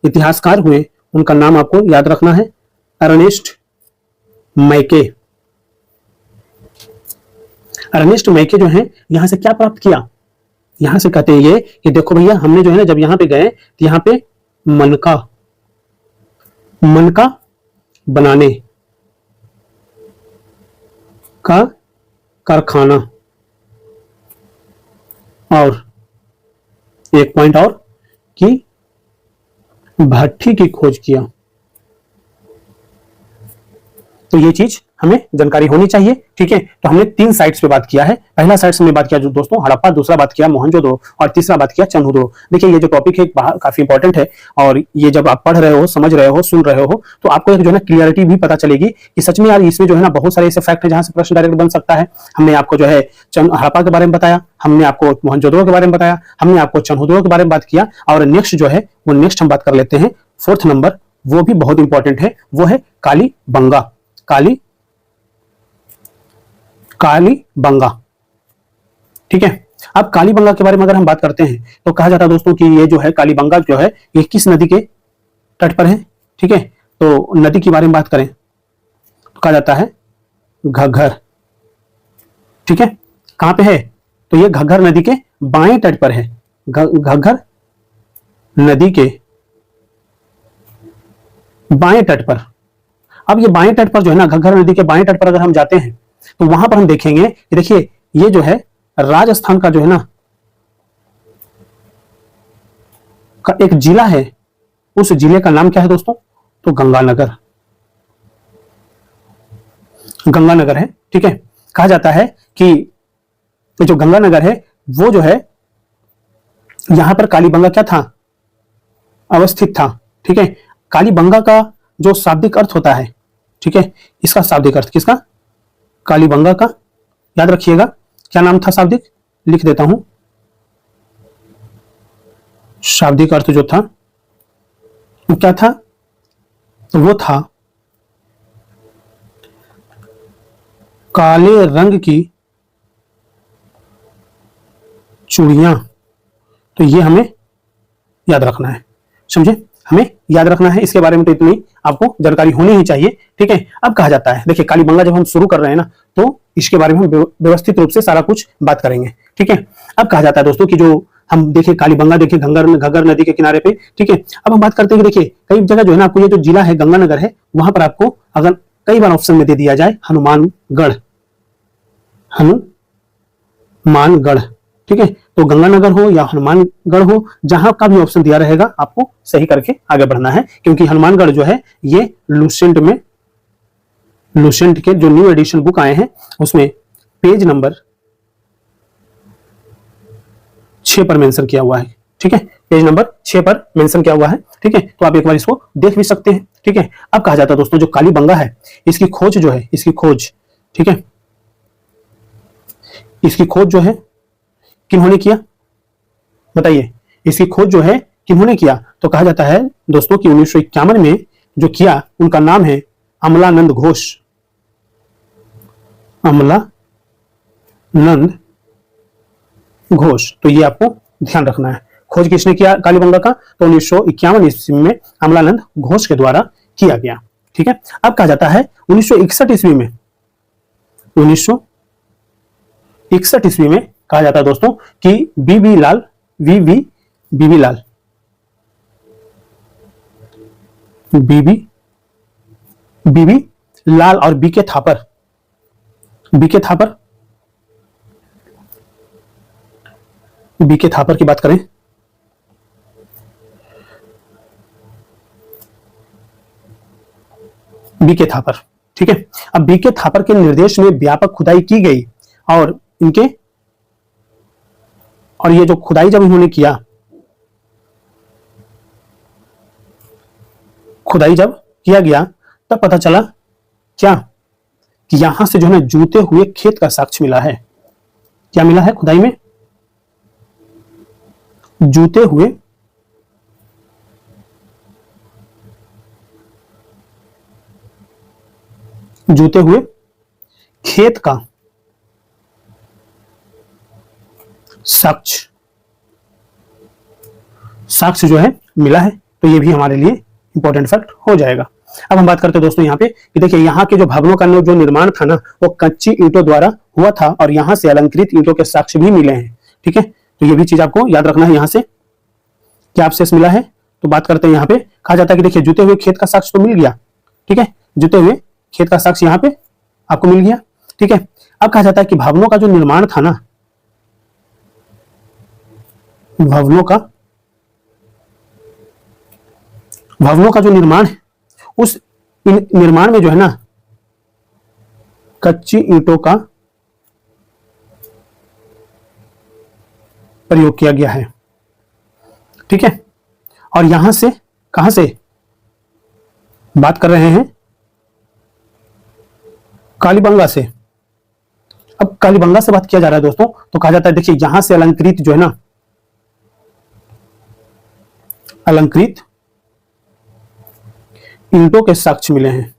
A: इतिहासकार हुए, उनका नाम आपको याद रखना है, अर्नेस्ट मैके। अर्नेस्ट मैके जो है यहां से क्या प्राप्त किया, यहां से कहते हैं ये कि देखो भैया हमने जो है ना जब यहां पे गए तो यहां पे मनका, मनका बनाने का कारखाना, और एक पॉइंट और कि भट्टी की खोज किया। तो ये चीज हमें जानकारी होनी चाहिए। ठीक है, तो हमने 3 साइट्स पे बात किया है। पहला साइट्स हमने बात किया जो दोस्तों हड़प्पा, दूसरा बात किया मोहनजोदड़ो, और तीसरा बात किया चन्हुदो। देखिए ये जो टॉपिक है काफी इंपॉर्टेंट है, और ये जब आप पढ़ रहे हो, समझ रहे हो, सुन रहे हो, तो आपको एक जो है ना क्लियरिटी भी पता चलेगी कि सच में यार इसमें जो है ना बहुत सारे ऐसे फैक्ट है जहां से प्रश्न डायरेक्ट बन सकता है। हमने आपको जो है हड़प्पा के बारे में बताया, हमने आपको मोहनजोदड़ो के बारे में बताया, हमने आपको चन्हुदो के बारे में बात किया, और नेक्स्ट जो है वो नेक्स्ट हम बात कर लेते हैं 4th नंबर, वो भी बहुत इंपॉर्टेंट है, वो है कालीबंगा, कालीबंगा। ठीक है, अब कालीबंगा के बारे में अगर हम बात करते हैं तो कहा जाता है दोस्तों कि ये जो है कालीबंगा जो है ये किस नदी के तट पर है। ठीक है, तो नदी के बारे में बात करें तो कहा जाता है घग्गर। ठीक है, कहां पे है, तो ये घग्गर नदी के बाएं तट पर है, घग्गर नदी के बाएं तट पर। अब ये बाएं तट पर जो है ना, घग्गर नदी के बाएं तट पर अगर हम जाते हैं तो वहां पर हम देखेंगे कि देखिए ये जो है राजस्थान का जो है ना का एक जिला है, उस जिले का नाम क्या है दोस्तों, तो गंगानगर, गंगानगर है। ठीक है, कहा जाता है कि जो गंगानगर है वो जो है यहां पर कालीबंगा क्या था, अवस्थित था। ठीक है, कालीबंगा का जो शाब्दिक अर्थ होता है, ठीक है, इसका शाब्दिक अर्थ किसका, कालीबंगा का, याद रखिएगा क्या नाम था शाब्दिक, लिख देता हूं, शाब्दिक अर्थ जो था वो क्या था, तो वो था काले रंग की चूड़ियां। तो ये हमें याद रखना है, समझे, हमें याद रखना है, इसके बारे में तो इतनी आपको जानकारी होनी ही चाहिए। ठीक है, अब कहा जाता है देखिए कालीबंगा जब हम शुरू कर रहे हैं ना तो इसके बारे में हम व्यवस्थित रूप से सारा कुछ बात करेंगे। ठीक है, अब कहा जाता है दोस्तों कि जो हम देखिए कालीबंगा देखिए घग्गर नदी के किनारे पे। ठीक है, अब हम बात करते हैं कि देखिए कई जगह जो है ना आपको ये जो जिला है गंगानगर है वहां पर आपको अगर कई बार ऑप्शन में दे दिया जाए हनुमानगढ़, हनुमानगढ़। ठीक है, तो गंगानगर हो या हनुमानगढ़ हो, जहां का भी ऑप्शन दिया रहेगा आपको सही करके आगे बढ़ना है, क्योंकि हनुमानगढ़ जो है ये लुसेंट में, लुसेंट के जो न्यू एडिशन बुक आए हैं उसमें पेज नंबर 6 पर मेंशन किया हुआ है। ठीक है, पेज नंबर 6 पर मेंशन किया हुआ है। ठीक है, तो आप एक बार इसको देख भी सकते हैं। ठीक है, अब कहा जाता है दोस्तों जो कालीबंगा है इसकी खोज जो है, इसकी खोज, ठीक है, इसकी खोज जो है किन्होंने किया, बताइए, इसकी खोज जो है किन्होंने किया, तो कहा जाता है दोस्तों कि 1951 में जो किया उनका नाम है अमलानंद घोष, अमलानंद घोष। तो ये आपको ध्यान रखना है, खोज किसने किया कालीबंगा का, तो 1951 ईस्वी में अमलानंद घोष के द्वारा किया गया। ठीक है, अब कहा जाता है 1961 ईस्वी में, 1961 ईस्वी में कहा जाता है दोस्तों कि बीबी लाल, बीबी लाल बीबी लाल और B K Thapar, B K Thapar, B K Thapar की बात करें, बीके थापर, ठीक है। अब बीके थापर के निर्देश में व्यापक खुदाई की गई और इनके, और ये जो खुदाई जब इन्होंने किया, खुदाई जब किया गया तब पता चला क्या कि यहां से जो है जूते हुए खेत का साक्ष्य मिला है। क्या मिला है खुदाई में? जूते हुए खेत का साक्ष्य जो है मिला है। तो ये भी हमारे लिए इंपॉर्टेंट फैक्ट हो जाएगा। अब हम बात करते हैं दोस्तों यहाँ पे कि देखिए यहाँ के जो भवनों का जो निर्माण था ना वो कच्ची ईंटों द्वारा हुआ था और यहाँ से अलंकृत ईंटों के साक्ष्य भी मिले हैं, ठीक है। तो ये भी चीज आपको याद रखना है। यहाँ से क्या अवशेष मिला है तो बात करते हैं। यहाँ पे कहा जाता है कि देखिए जुते हुए खेत का साक्ष्य तो मिल गया, ठीक है, जुते हुए खेत का साक्ष्य यहाँ पे आपको मिल गया, ठीक है। अब कहा जाता है कि भवनों का जो निर्माण था ना, भवनों का जो निर्माण है उस निर्माण में जो है ना कच्ची ईंटों का प्रयोग किया गया है, ठीक है। और यहां से कहां से बात कर रहे हैं? कालीबंगा से। अब कालीबंगा से बात किया जा रहा है दोस्तों, तो कहा जाता है देखिए यहां से अलंकृत जो है ना, अलंकृत ईंटों के साक्ष्य मिले हैं,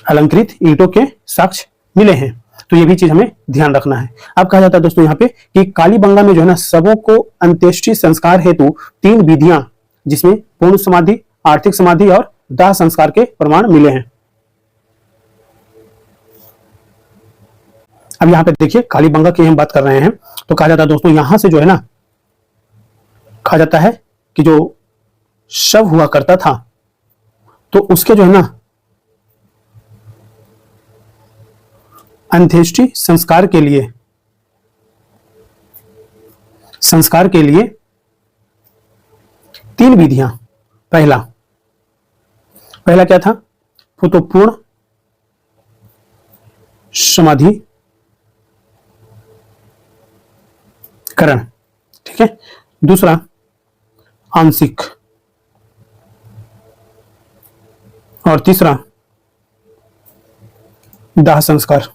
A: अलंकृत ईंटों के साक्ष्य मिले हैं। तो ये भी चीज हमें ध्यान रखना है। अब कहा जाता है दोस्तों यहाँ पे कि कालीबंगा में जो है ना शवों को अंत्येष्टि संस्कार हेतु 3 विधियां, जिसमें पूर्ण समाधि, आर्थिक समाधि और दाह संस्कार के प्रमाण मिले हैं। अब यहाँ पे देखिए कालीबंगा की हम बात कर रहे हैं, तो कहा जाता है दोस्तों यहां से जो है ना, कहा जाता है कि जो शव हुआ करता था तो उसके जो है ना अंत्येष्टि संस्कार के लिए 3 विधियां। पहला क्या था? तो पूर्ण समाधि करण, ठीक है। दूसरा आंशिक, और तीसरा दाह संस्कार।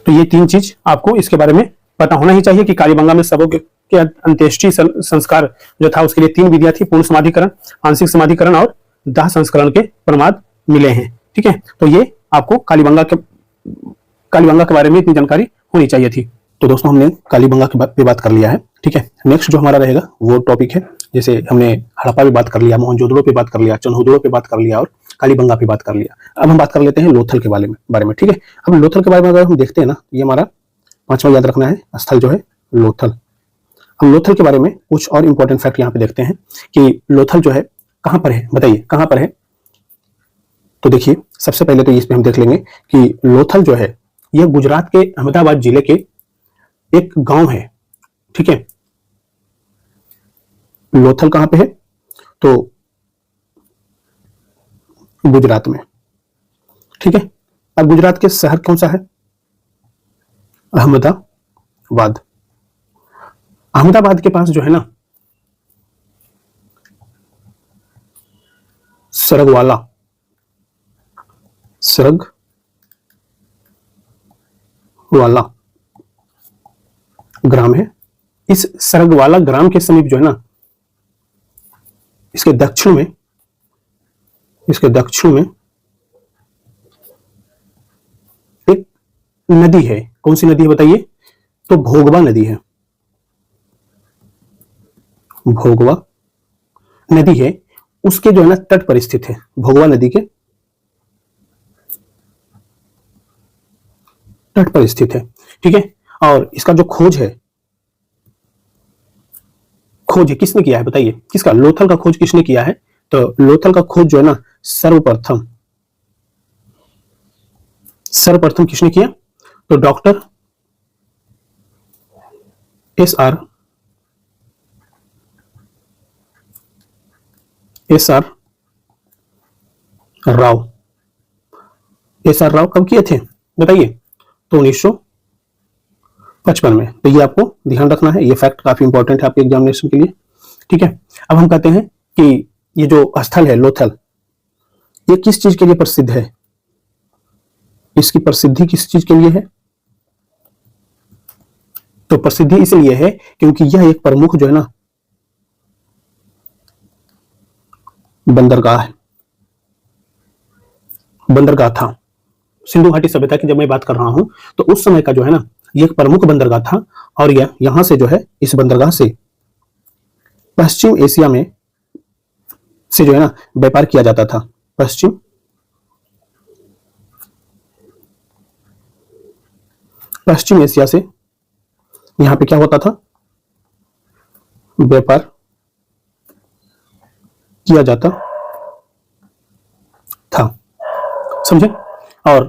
A: तो ये 3 चीज आपको इसके बारे में पता होना ही चाहिए कि कालीबंगा में शवों के अंत्येष्टि संस्कार जो था उसके लिए 3 विधियां थी, पूर्ण समाधिकरण, आंशिक समाधिकरण और दाह संस्करण के प्रमाद मिले हैं, ठीक है। तो ये आपको कालीबंगा के बारे में इतनी जानकारी होनी चाहिए थी। तो दोस्तों हमने कालीबंगा पे बात कर लिया है, ठीक है। नेक्स्ट जो हमारा रहेगा वो टॉपिक है, जैसे हमने हड़प्पा पे बात कर लिया, मोहनजोदड़ो पे बात कर लिया, चन्हुदड़ो पे बात कर लिया और कालीबंगा पे बात कर लिया। अब हम बात कर लेते हैं लोथल के बारे में, ठीक है। अब लोथल के बारे में अगर हम देखते हैं ना, ये हमारा 5वां याद रखना है स्थल जो है लोथल। हम लोथल के बारे में कुछ और इंपॉर्टेंट फैक्ट यहाँ पे देखते हैं कि लोथल जो है कहां पर है, बताइए कहां पर है। तो देखिए सबसे पहले तो इस पे हम देख लेंगे कि लोथल जो है यह गुजरात के अहमदाबाद जिले के एक गांव है, ठीक है। लोथल कहां पे है? तो गुजरात में, ठीक है। अब गुजरात के शहर कौन सा है? अहमदाबाद। अहमदाबाद के पास जो है ना सरगवाला ग्राम है। इस सरगवाला ग्राम के समीप जो है ना, इसके दक्षिण में एक नदी है। कौन सी नदी है बताइए? तो भोगवा नदी है, भोगवा नदी है, उसके जो है ना तट पर स्थित है, भोगवा नदी के तट पर स्थित है, ठीक है। और इसका जो खोज है खोज है किसने किया है बताइए, किसका? लोथल का खोज किसने किया है? तो लोथल का खोज जो है ना सर्वप्रथम किसने किया? तो doctor S R Rao. S R Rao कब किए थे बताइए? तो 1955 में। तो ये आपको ध्यान रखना है, ये फैक्ट काफी इंपॉर्टेंट है आपके एग्जामिनेशन के लिए। ठीक है, अब हम कहते हैं कि ये जो स्थल है लोथल, ये किस चीज के लिए प्रसिद्ध है? इसकी प्रसिद्धि किस चीज के लिए है? तो प्रसिद्धि इसलिए है क्योंकि यह एक प्रमुख जो है ना बंदरगाह था। सिंधु घाटी सभ्यता की जब मैं बात कर रहा हूं तो उस समय का जो है ना ये एक प्रमुख बंदरगाह था, और यह यहां से जो है इस बंदरगाह से पश्चिम एशिया में से जो है ना व्यापार किया जाता था। पश्चिम एशिया से यहां पे क्या होता था? व्यापार किया जाता था, समझे? और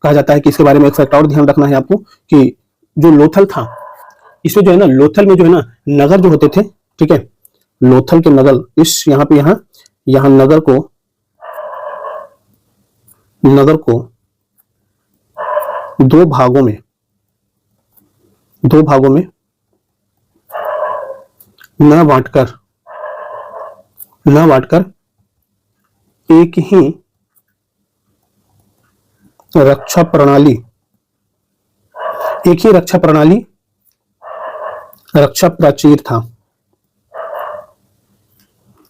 A: कहा जाता है कि इसके बारे में एक फैक्ट और ध्यान रखना है आपको कि जो लोथल था, इसमें जो है ना लोथल में जो है ना नगर जो होते थे, ठीक है, लोथल के नगर इस यहाँ पे यहाँ नगर को दो भागों में न बांटकर एक ही रक्षा प्राचीर था।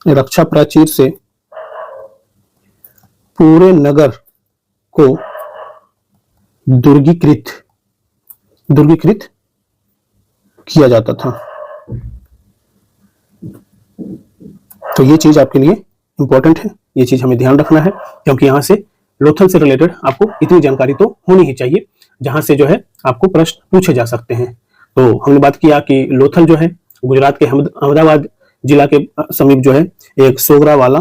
A: रक्षा प्राचीर से पूरे नगर को दुर्गीकृत किया जाता था। तो ये चीज आपके लिए इंपॉर्टेंट है, ये चीज हमें ध्यान रखना है, क्योंकि यहां से लोथल से रिलेटेड आपको इतनी जानकारी तो होनी ही चाहिए जहां से जो है आपको प्रश्न पूछे जा सकते हैं। तो हमने बात किया कि लोथल जो है गुजरात के अहमदाबाद जिला के समीप जो है एक सरगवाला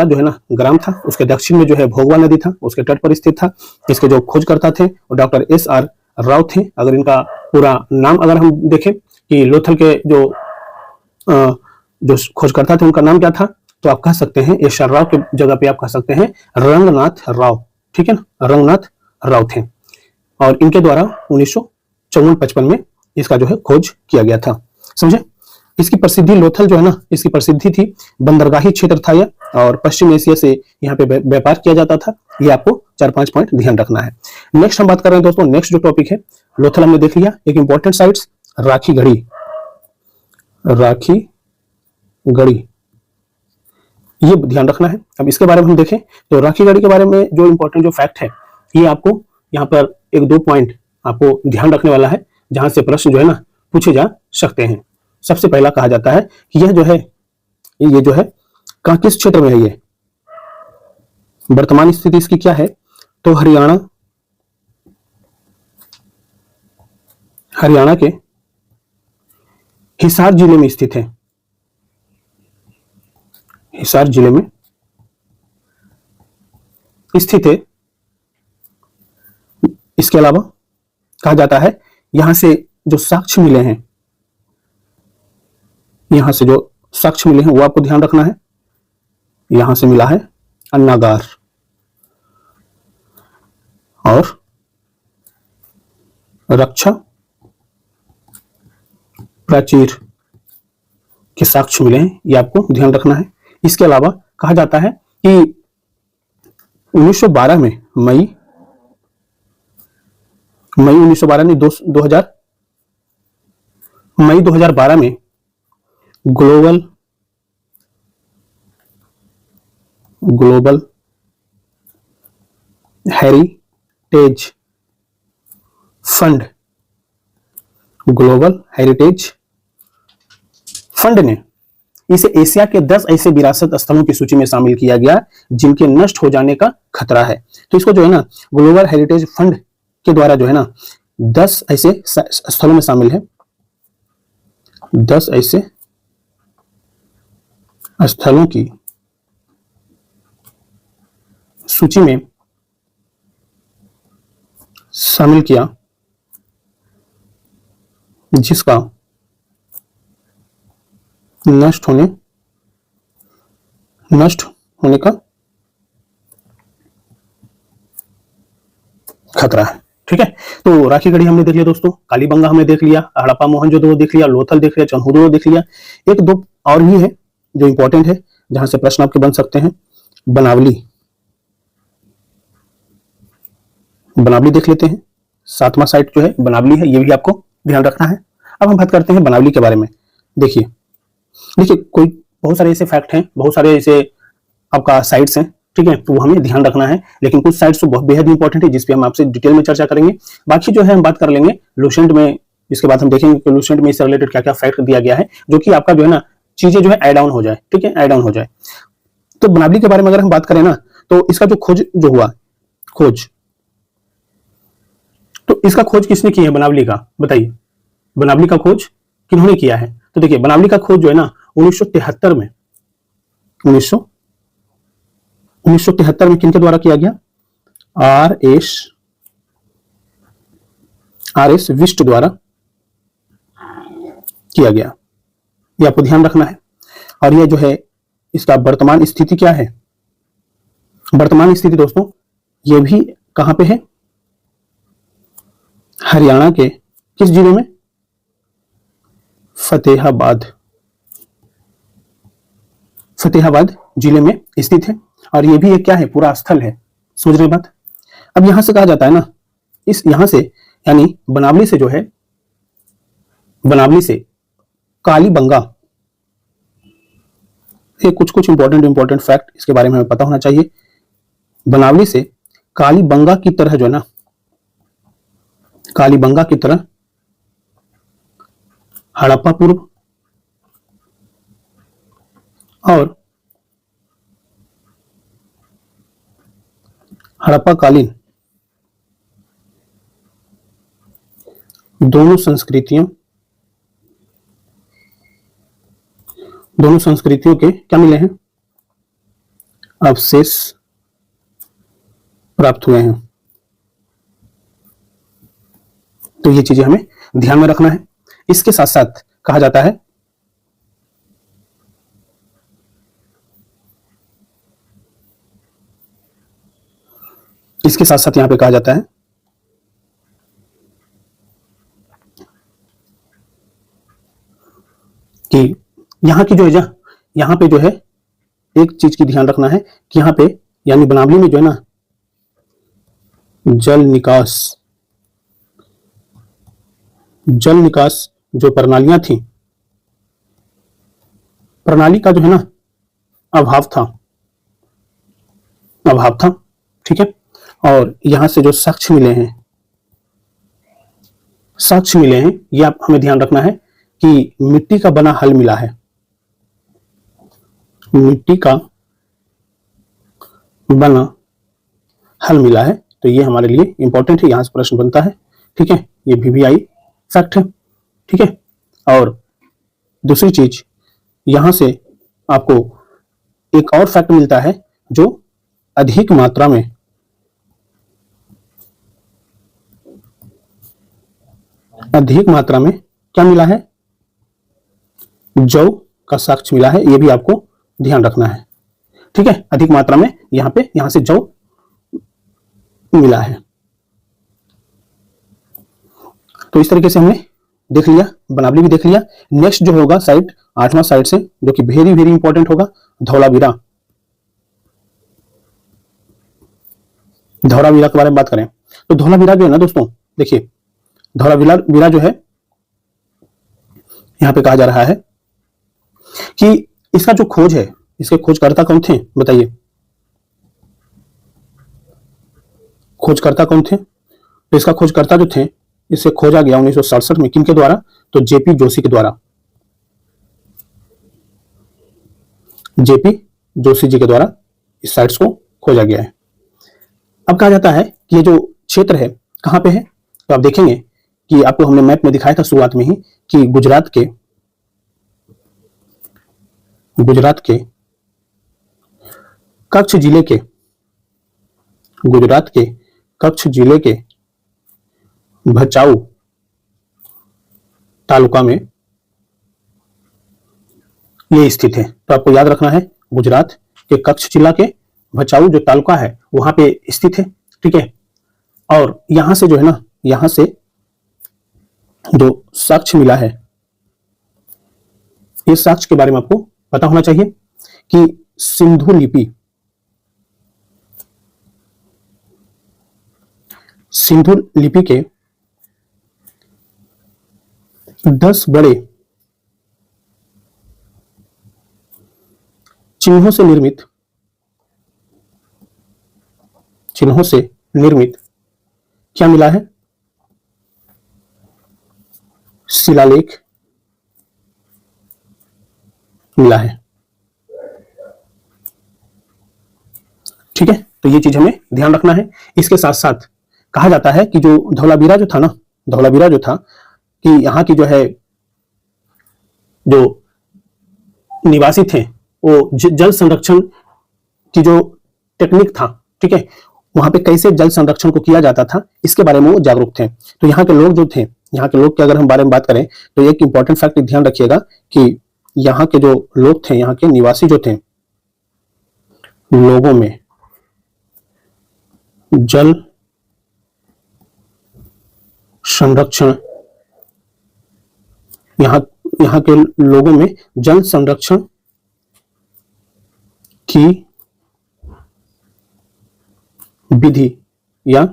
A: जो है ना ग्राम था, उसके दक्षिण में जो है भोगवा नदी था, उसके तट पर स्थित था। इसके जो खोजकर्ता थे वो डॉक्टर एस आर राव थे। अगर इनका पूरा नाम अगर हम देखें कि लोथल के जो खोजकर्ता थे उनका नाम क्या था, तो आप कह सकते हैं एस आर राव के जगह पे आप कह सकते हैं रंगनाथ राव। ठीक है ना, रंगनाथ राव थे, और इनके द्वारा 1954-55 में इसका जो है खोज किया गया था। समझे? इसकी प्रसिद्धि लोथल जो है ना, इसकी प्रसिद्धि थी बंदरगाही क्षेत्र था यह, और पश्चिम एशिया से यहाँ पे व्यापार किया जाता था। ये आपको 4-5 पॉइंट ध्यान रखना है। नेक्स्ट हम बात कर रहे हैं दोस्तों, नेक्स्ट जो टॉपिक है लोथल हमने देख लिया। एक इंपॉर्टेंट साइट्स राखी गढ़ी, ये ध्यान रखना है। अब इसके बारे में हम देखें तो राखी गढ़ी के बारे में जो इंपॉर्टेंट जो फैक्ट है, ये आपको यहाँ पर 1-2 पॉइंट आपको ध्यान रखने वाला है, जहां से प्रश्न जो है ना पूछे जा सकते हैं। सबसे पहला कहा जाता है कि ये जो है किस क्षेत्र में है? ये वर्तमान स्थिति इसकी क्या है? तो हरियाणा के हिसार जिले में स्थित है। हिसार जिले में स्थित है। इसके अलावा कहा जाता है यहां से जो साक्ष्य मिले हैं, वो आपको ध्यान रखना है। यहां से मिला है अन्नागार और रक्षा प्राचीर के साक्ष्य मिले हैं, ये आपको ध्यान रखना है। इसके अलावा कहा जाता है कि 1912 में मई 2012 में ग्लोबल हेरिटेज फंड ने इसे एशिया के 10 ऐसे विरासत स्थलों की सूची में शामिल किया गया जिनके नष्ट हो जाने का खतरा है। तो इसको जो है ना ग्लोबल हेरिटेज फंड के द्वारा जो है ना 10 ऐसे स्थलों में शामिल है 10 ऐसे स्थलों की सूची में शामिल किया जिसका नष्ट होने का खतरा है। ठीक है, तो राखी गढ़ी हमने देख लिया दोस्तों, कालीबंगा हमने देख लिया, हड़प्पा मोहनजोदड़ो देख लिया, लोथल देख लिया, चंदहुदड़ो देख लिया। एक दो और भी है जो इंपॉर्टेंट है, जहां से प्रश्न आपके बन सकते हैं। बनावली देख लेते हैं, 7वां साइट जो है बनावली है, ये भी आपको ध्यान रखना है। अब हम बात करते हैं बनावली के बारे में। देखिए कोई बहुत सारे ऐसे फैक्ट हैं, बहुत सारे ऐसे आपका साइट्स हैं, ठीक है, तो वो हमें ध्यान रखना है। लेकिन कुछ साइट्स तो बहुत बेहद इंपॉर्टेंट है, जिसपे हम आपसे डिटेल में चर्चा करेंगे। बाकी जो है हम बात कर लेंगे लुसेंट में, इसके बाद हम देखेंगे कि लुसेंट में इससे रिलेटेड क्या क्या फैक्ट दिया गया है, जो कि आपका जो है ना चीजें जो है ऐड ऑन हो जाए। ठीक है, ऐड ऑन हो जाए। तो बनावली के बारे में अगर हम बात करें ना, तो इसका जो खोज जो हुआ, तो इसका खोज किसने किया है बनावली का, बताइए। बनावली का खोज किन्होंने किया है? तो देखिए बनावली का खोज जो है ना 1973 में 1973 में किनके द्वारा किया गया? आर एस विस्ट द्वारा किया गया। ये आपको ध्यान रखना है। और ये जो है इसका वर्तमान स्थिति क्या है? वर्तमान स्थिति दोस्तों ये भी कहां पे है? हरियाणा के किस जिले में? फतेहाबाद जिले में स्थित है। और ये भी एक क्या है? पूरा स्थल है। समझ रहे बात? अब यहां से कहा जाता है ना, इस यहां से यानी बनावली से जो है, बनावली से कालीबंगा, ये कुछ इंपॉर्टेंट फैक्ट इसके बारे में हमें पता होना चाहिए। बनावली से कालीबंगा की तरह जो है ना, कालीबंगा की तरह हड़प्पा पूर्व और हड़प्पा कालीन दोनों संस्कृतियों के क्या मिले हैं? अवशेष प्राप्त हुए हैं। तो ये चीजें हमें ध्यान में रखना है। इसके साथ साथ कहा जाता है यहां पे कहा जाता है कि यहां की जो है, यहां पे जो है एक चीज की ध्यान रखना है कि यहां पे यानी बनावली में जो है ना जल निकास जो प्रणालियां थी, प्रणाली का जो है ना अभाव था। ठीक है, और यहां से जो साक्ष्य मिले हैं, ये आप हमें ध्यान रखना है कि मिट्टी का बना हल मिला है। मिट्टी का बना हल मिला है, तो ये हमारे लिए इंपॉर्टेंट है, यहां से प्रश्न बनता है। ठीक है, ये VVI फैक्ट है। ठीक है, और दूसरी चीज यहां से आपको एक और फैक्ट मिलता है जो अधिक मात्रा में क्या मिला है? जौ का साक्ष्य मिला है। ये भी आपको ध्यान रखना है। ठीक है, अधिक मात्रा में यहां से जौ मिला है। तो इस तरीके से हमने देख लिया, बनावली भी देख लिया। नेक्स्ट जो होगा साइट 8वां साइट से, जो कि वेरी वेरी इंपॉर्टेंट होगा, धौलावीरा के बारे में बात करें तो धौलावीरा जो है ना दोस्तों, देखिए धौलावीरा जो है यहां पे कहा जा रहा है कि इसका जो खोज है, इसके खोजकर्ता कौन थे बताइए? खोजकर्ता कौन थे? तो इसका खोजकर्ता जो थे, इसे खोजा गया 1967 में। किनके द्वारा? तो जेपी जोशी के द्वारा, जेपी जोशी जी के द्वारा इस साइट्स को खोजा गया है। अब कहा जाता है कि ये जो क्षेत्र है कहां पे है, तो आप देखेंगे कि आपको हमने मैप में दिखाया था शुरुआत में ही कि गुजरात के गुजरात के कच्छ जिले के गुजरात के कच्छ जिले के भचाऊ तालुका में ये स्थित है। तो आपको याद रखना है, गुजरात के कच्छ जिला के भचाऊ जो तालुका है वहां पे स्थित है। ठीक है, और यहां से जो है ना, यहां से जो साक्ष्य मिला है, इस साक्ष्य के बारे में आपको पता होना चाहिए कि सिंधु लिपि, सिंधु लिपि के 10 बड़े चिन्हों से निर्मित क्या मिला है? शिलालेख मिला है। ठीक है, तो ये चीज हमें ध्यान रखना है। इसके साथ साथ कहा जाता है कि जो धौलावीरा जो था ना, धौलावीरा जो था कि यहाँ की जो है जो निवासी थे वो जल संरक्षण की जो टेक्निक था, ठीक है, वहां पे कैसे जल संरक्षण को किया जाता था इसके बारे में वो जागरूक थे। तो यहाँ के लोग जो थे, यहाँ के लोग के अगर हम बारे में बात करें तो एक इंपॉर्टेंट फैक्ट ध्यान रखिएगा कि यहाँ के जो लोग थे, यहाँ के निवासी जो थे, लोगों में जल संरक्षण, यहाँ के लोगों में जल संरक्षण की विधि या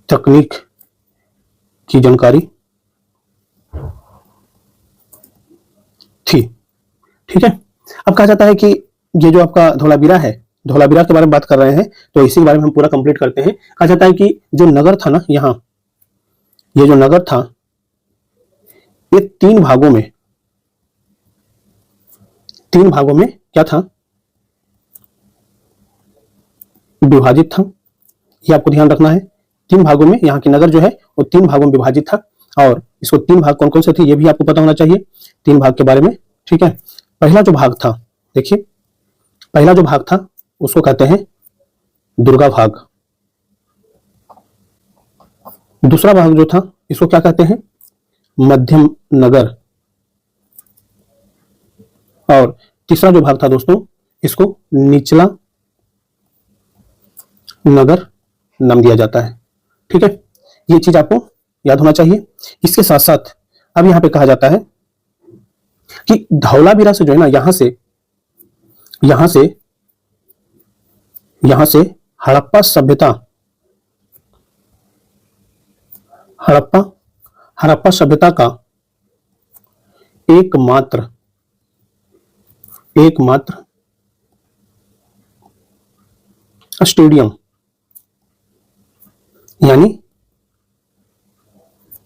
A: तकनीक की जानकारी थी। ठीक है, अब कहा जाता है कि ये जो आपका धौलावीरा है, धौलावीरा के बारे में बात कर रहे हैं तो इसी के बारे में हम पूरा कंप्लीट करते हैं। कहा जाता है कि जो नगर था ना, यहाँ ये जो नगर था ये 3 भागों में क्या था? विभाजित था। ये आपको ध्यान रखना है, 3 भागों में यहाँ की नगर जो है वो 3 भागों में विभाजित था। और इसको 3 भाग कौन कौन से थे ये भी आपको पता होना चाहिए, 3 भाग के बारे में। ठीक है, पहला जो भाग था, देखिए पहला जो भाग था उसको कहते हैं दुर्गा भाग। दूसरा भाग जो था इसको क्या कहते हैं? मध्यम नगर। और तीसरा जो भाग था दोस्तों इसको निचला नगर नाम दिया जाता है। ठीक है, ये चीज आपको याद होना चाहिए। इसके साथ साथ अब यहां पे कहा जाता है कि धौलावीरा से जो है ना, यहां से हड़प्पा सभ्यता, हड़प्पा सभ्यता का एकमात्र स्टेडियम यानी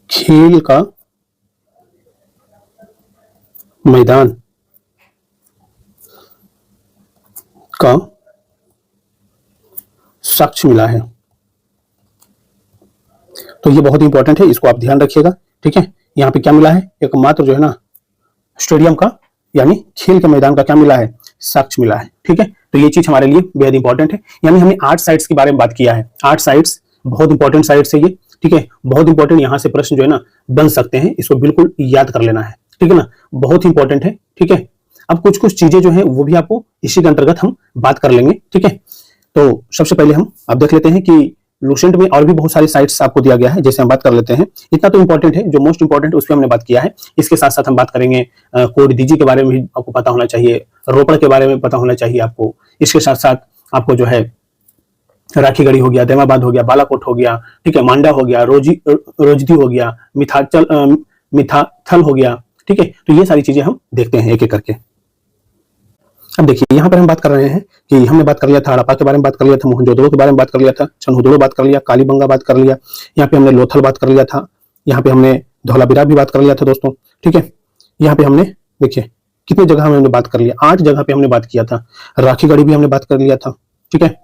A: खेल का मैदान का साक्ष्य मिला है। तो ये बहुत इंपॉर्टेंट है, इसको आप ध्यान रखिएगा। ठीक है, यहाँ पे क्या मिला है? एकमात्र जो है ना स्टेडियम का यानी खेल के मैदान का क्या मिला है? साक्ष्य मिला है। ठीक है, तो ये चीज हमारे लिए बेहद इंपॉर्टेंट है। यानी हमने 8 साइट्स के बारे में बात किया है। 8 साइट्स बहुत इंपॉर्टेंट साइट्स है ये। ठीक है, बहुत इंपॉर्टेंट, यहाँ से प्रश्न जो है ना बन सकते हैं, इसको बिल्कुल याद कर लेना है। ठीक है ना, बहुत इंपॉर्टेंट है। ठीक है, अब कुछ चीजें जो है वो भी आपको इसी के अंतर्गत हम बात कर लेंगे। ठीक है, तो सबसे पहले हम अब देख लेते हैं कि लूसेंट में और भी बहुत सारी साइट्स आपको दिया गया है, जैसे हम बात कर लेते हैं। इतना तो इंपॉर्टेंट है, जो मोस्ट इंपॉर्टेंट उस पर हमने बात किया है। इसके साथ साथ हम बात करेंगे कोड दीजी के बारे में भी आपको पता होना चाहिए, रोपड़ के बारे में पता होना चाहिए आपको। इसके साथ साथ आपको जो है राखीगढ़ी हो गया, देमाबाद हो गया, बालाकोट हो गया, ठीक है, मांडा हो गया, रोजदी हो गया, मिथाथल हो गया। ठीक है, तो ये सारी चीजें हम देखते हैं एक एक करके। अब देखिए यहाँ पर हम बात कर रहे हैं कि हमने बात कर लिया था हड़प्पा के बारे में, बात कर लिया था मोहनजोदड़ो के बारे में, बात कर लिया था चनहुदड़ो, बात कर लिया कालीबंगा, बात कर लिया, यहाँ पे हमने लोथल बात कर लिया था, यहाँ पे हमने धौलावीरा भी बात कर लिया था दोस्तों। ठीक है, यहाँ पे हमने देखिए कितनी जगह हमने बात कर लिया, 8 जगह पे हमने बात किया था। राखीगढ़ी भी हमने बात कर लिया था। ठीक है,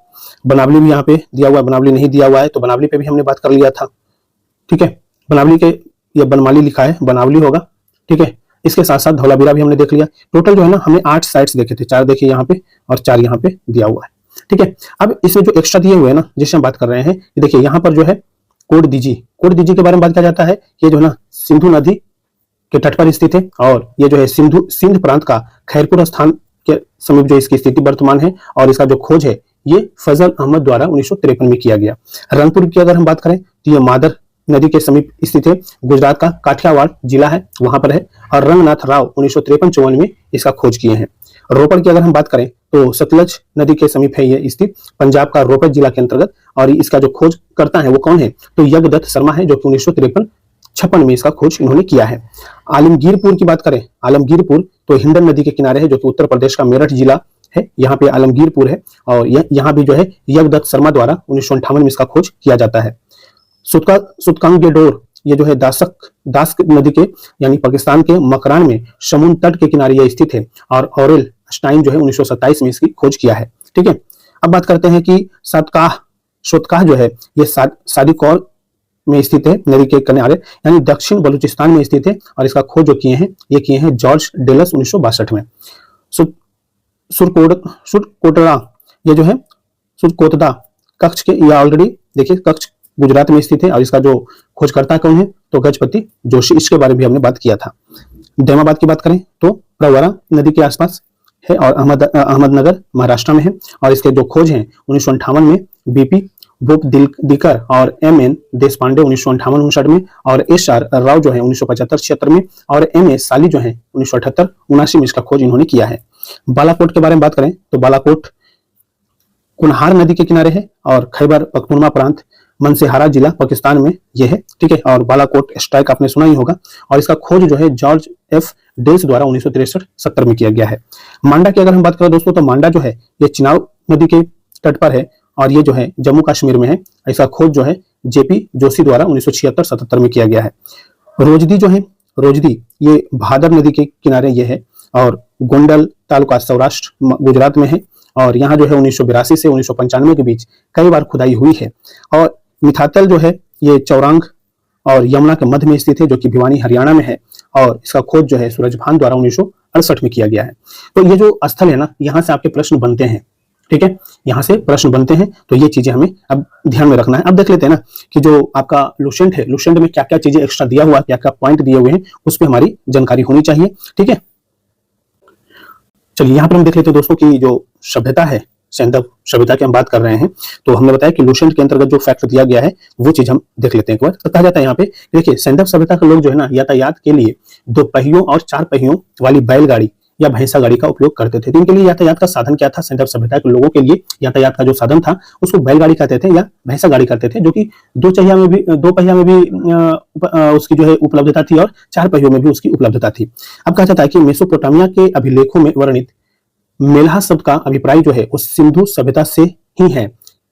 A: बनावली भी यहाँ पे दिया हुआ है, बनावली नहीं दिया हुआ है तो बनावली पे भी हमने बात कर लिया था। ठीक है, बनावली के, ये बनमाली लिखा है, बनावली होगा। ठीक है, इसके साथ साथ धौलावीरा भी हमने देख लिया। टोटल जो है ना हमने 8 साइट्स देखे थे, 4 देखिए यहाँ पे और 4 यहाँ पे दिया हुआ है। ठीक है, अब इसमें जो एक्स्ट्रा दिए हुए हैं ना, जिससे हम बात कर रहे हैं, ये देखिए यहाँ पर जो है कोट दीजी के बारे में बात किया जाता है। ये जो है ना सिंधु नदी के तट पर स्थित है और ये जो है सिंध प्रांत का खैरपुर स्थान के समीप जो इसकी स्थिति वर्तमान है और इसका जो खोज है ये फजल अहमद द्वारा 1953 में किया गया। रंगपुर की अगर हम बात करें तो ये मादर नदी के समीप स्थित है, गुजरात का काठियावाड़ जिला है वहां पर है और रंगनाथ राव 1953-54 में इसका खोज किए हैं। रोपड़ की अगर हम बात करें तो सतलज नदी के समीप है ये स्थित, पंजाब का रोपड़ जिला के अंतर्गत, और इसका जो खोज करता है वो कौन है तो यज्ञदत्त शर्मा है, जो कि 1953-56 में इसका खोज इन्होंने किया है। आलमगीरपुर की बात करें, आलमगीरपुर तो हिंडन नदी के किनारे है, जो कि उत्तर प्रदेश का मेरठ जिला है, यहाँ पे आलमगीरपुर है और यहाँ भी जो है यज्ञदत्त शर्मा द्वारा 1958 में इसका खोज किया जाता है। सुतकांगेडोर ये जो है दास नदी के यानी पाकिस्तान के मकरान में समुद्र तट के किनारे यह स्थित है और ऑरेल स्टाइन जो है 1927 में इसकी खोज किया है। ठीक है, अब बात करते हैं कि सोतकाह जो है ये सादिकौर में स्थित है नदी के किनारे यानी दक्षिण बलूचिस्तान में स्थित है और इसका खोज जो किए हैं जॉर्ज डेलस 1962 में। सुरकोटड़ा ये जो है सुरकोटड़ा कच्छ के, ये ऑलरेडी देखिए कच्छ गुजरात में स्थित है और इसका जो खोजकर्ता कौन है तो गजपति जोशी, इसके बारे में भी हमने बात किया था। दैमाबाद की बात करें तो प्रवरा नदी के आसपास है और अहमदनगर महाराष्ट्र में है और इसके जो खोज हैं 1958 में बीपी भूपदिलकर और एम.एन. देशपांडे 1958-59 में और एस.आर. राव जो है 1975-76 में और एम.ए. साली जो है 1978-79 में इसका खोज इन्होंने किया है। बालाकोट के बारे में बात करें तो बालाकोट कुनहार नदी के किनारे है और खैबर पख्तूनख्वा प्रांत मनसेहारा जिला पाकिस्तान में यह है। ठीक है, और बालाकोट स्ट्राइक आपने सुना ही होगा और इसका खोज जो है जॉर्ज एफ डेल्स द्वारा 1963-70 में किया गया है। मांडा की अगर हम बात करें दोस्तों तो मांडा जो है ये चिनाब नदी के तट पर है और ये जो है जम्मू कश्मीर में है। इसका खोज जो है जेपी जोशी द्वारा 1976-77 में किया गया है। रोजदी ये भादर नदी के किनारे ये है और गोंडल तालुका सौराष्ट्र गुजरात में है और यहाँ जो है 1982 से 1995 के बीच कई बार खुदाई हुई है। और मिथातल जो है ये चौरांग और यमुना के मध्य में स्थित है, जो कि भिवानी हरियाणा में है और इसका खोज जो है सूरजभान द्वारा 1968 में किया गया है। तो ये जो स्थल है ना, यहाँ से आपके प्रश्न बनते हैं। ठीक है, यहाँ से प्रश्न बनते हैं तो ये चीजें हमें अब ध्यान में रखना है। अब देख लेते हैं ना कि जो आपका लुसेंट है, लुसेंट में क्या क्या चीजें एक्स्ट्रा दिया हुआ है, क्या क्या पॉइंट दिए हुए हैं, उस पर हमारी जानकारी होनी चाहिए। ठीक है, चलिए यहाँ पर हम देख लेते हैं दोस्तों की जो सभ्यता है, सैंधव सभ्यता की हम बात कर रहे हैं तो हमने बताया कि लुसेंट के अंतर्गत जो फैक्ट दिया गया है वो चीज हम देख लेते हैं एक बार। तो कहा जाता है यहाँ पे देखिए सैंधव सभ्यता के लोग जो है ना यातायात के लिए 2 पहियों और 4 पहियों वाली बैलगाड़ी या भैंसा गाड़ी का उपयोग करते थे। तो इनके लिए यातायात का साधन क्या था, सैंधव सभ्यता के लोगों के लिए यातायात का जो साधन था उसको बैलगाड़ी कहते थे या भैंसा गाड़ी कहते थे, जो कि 2 पहिया में भी उसकी जो है उपलब्धता थी और 4 पहियों में भी उसकी उपलब्धता थी। अब कहा जाता है कि मेसोपोटामिया के अभिलेखों में वर्णित मेल्हा शब्द का अभिप्राय जो है उस सिंधु सभ्यता से ही है,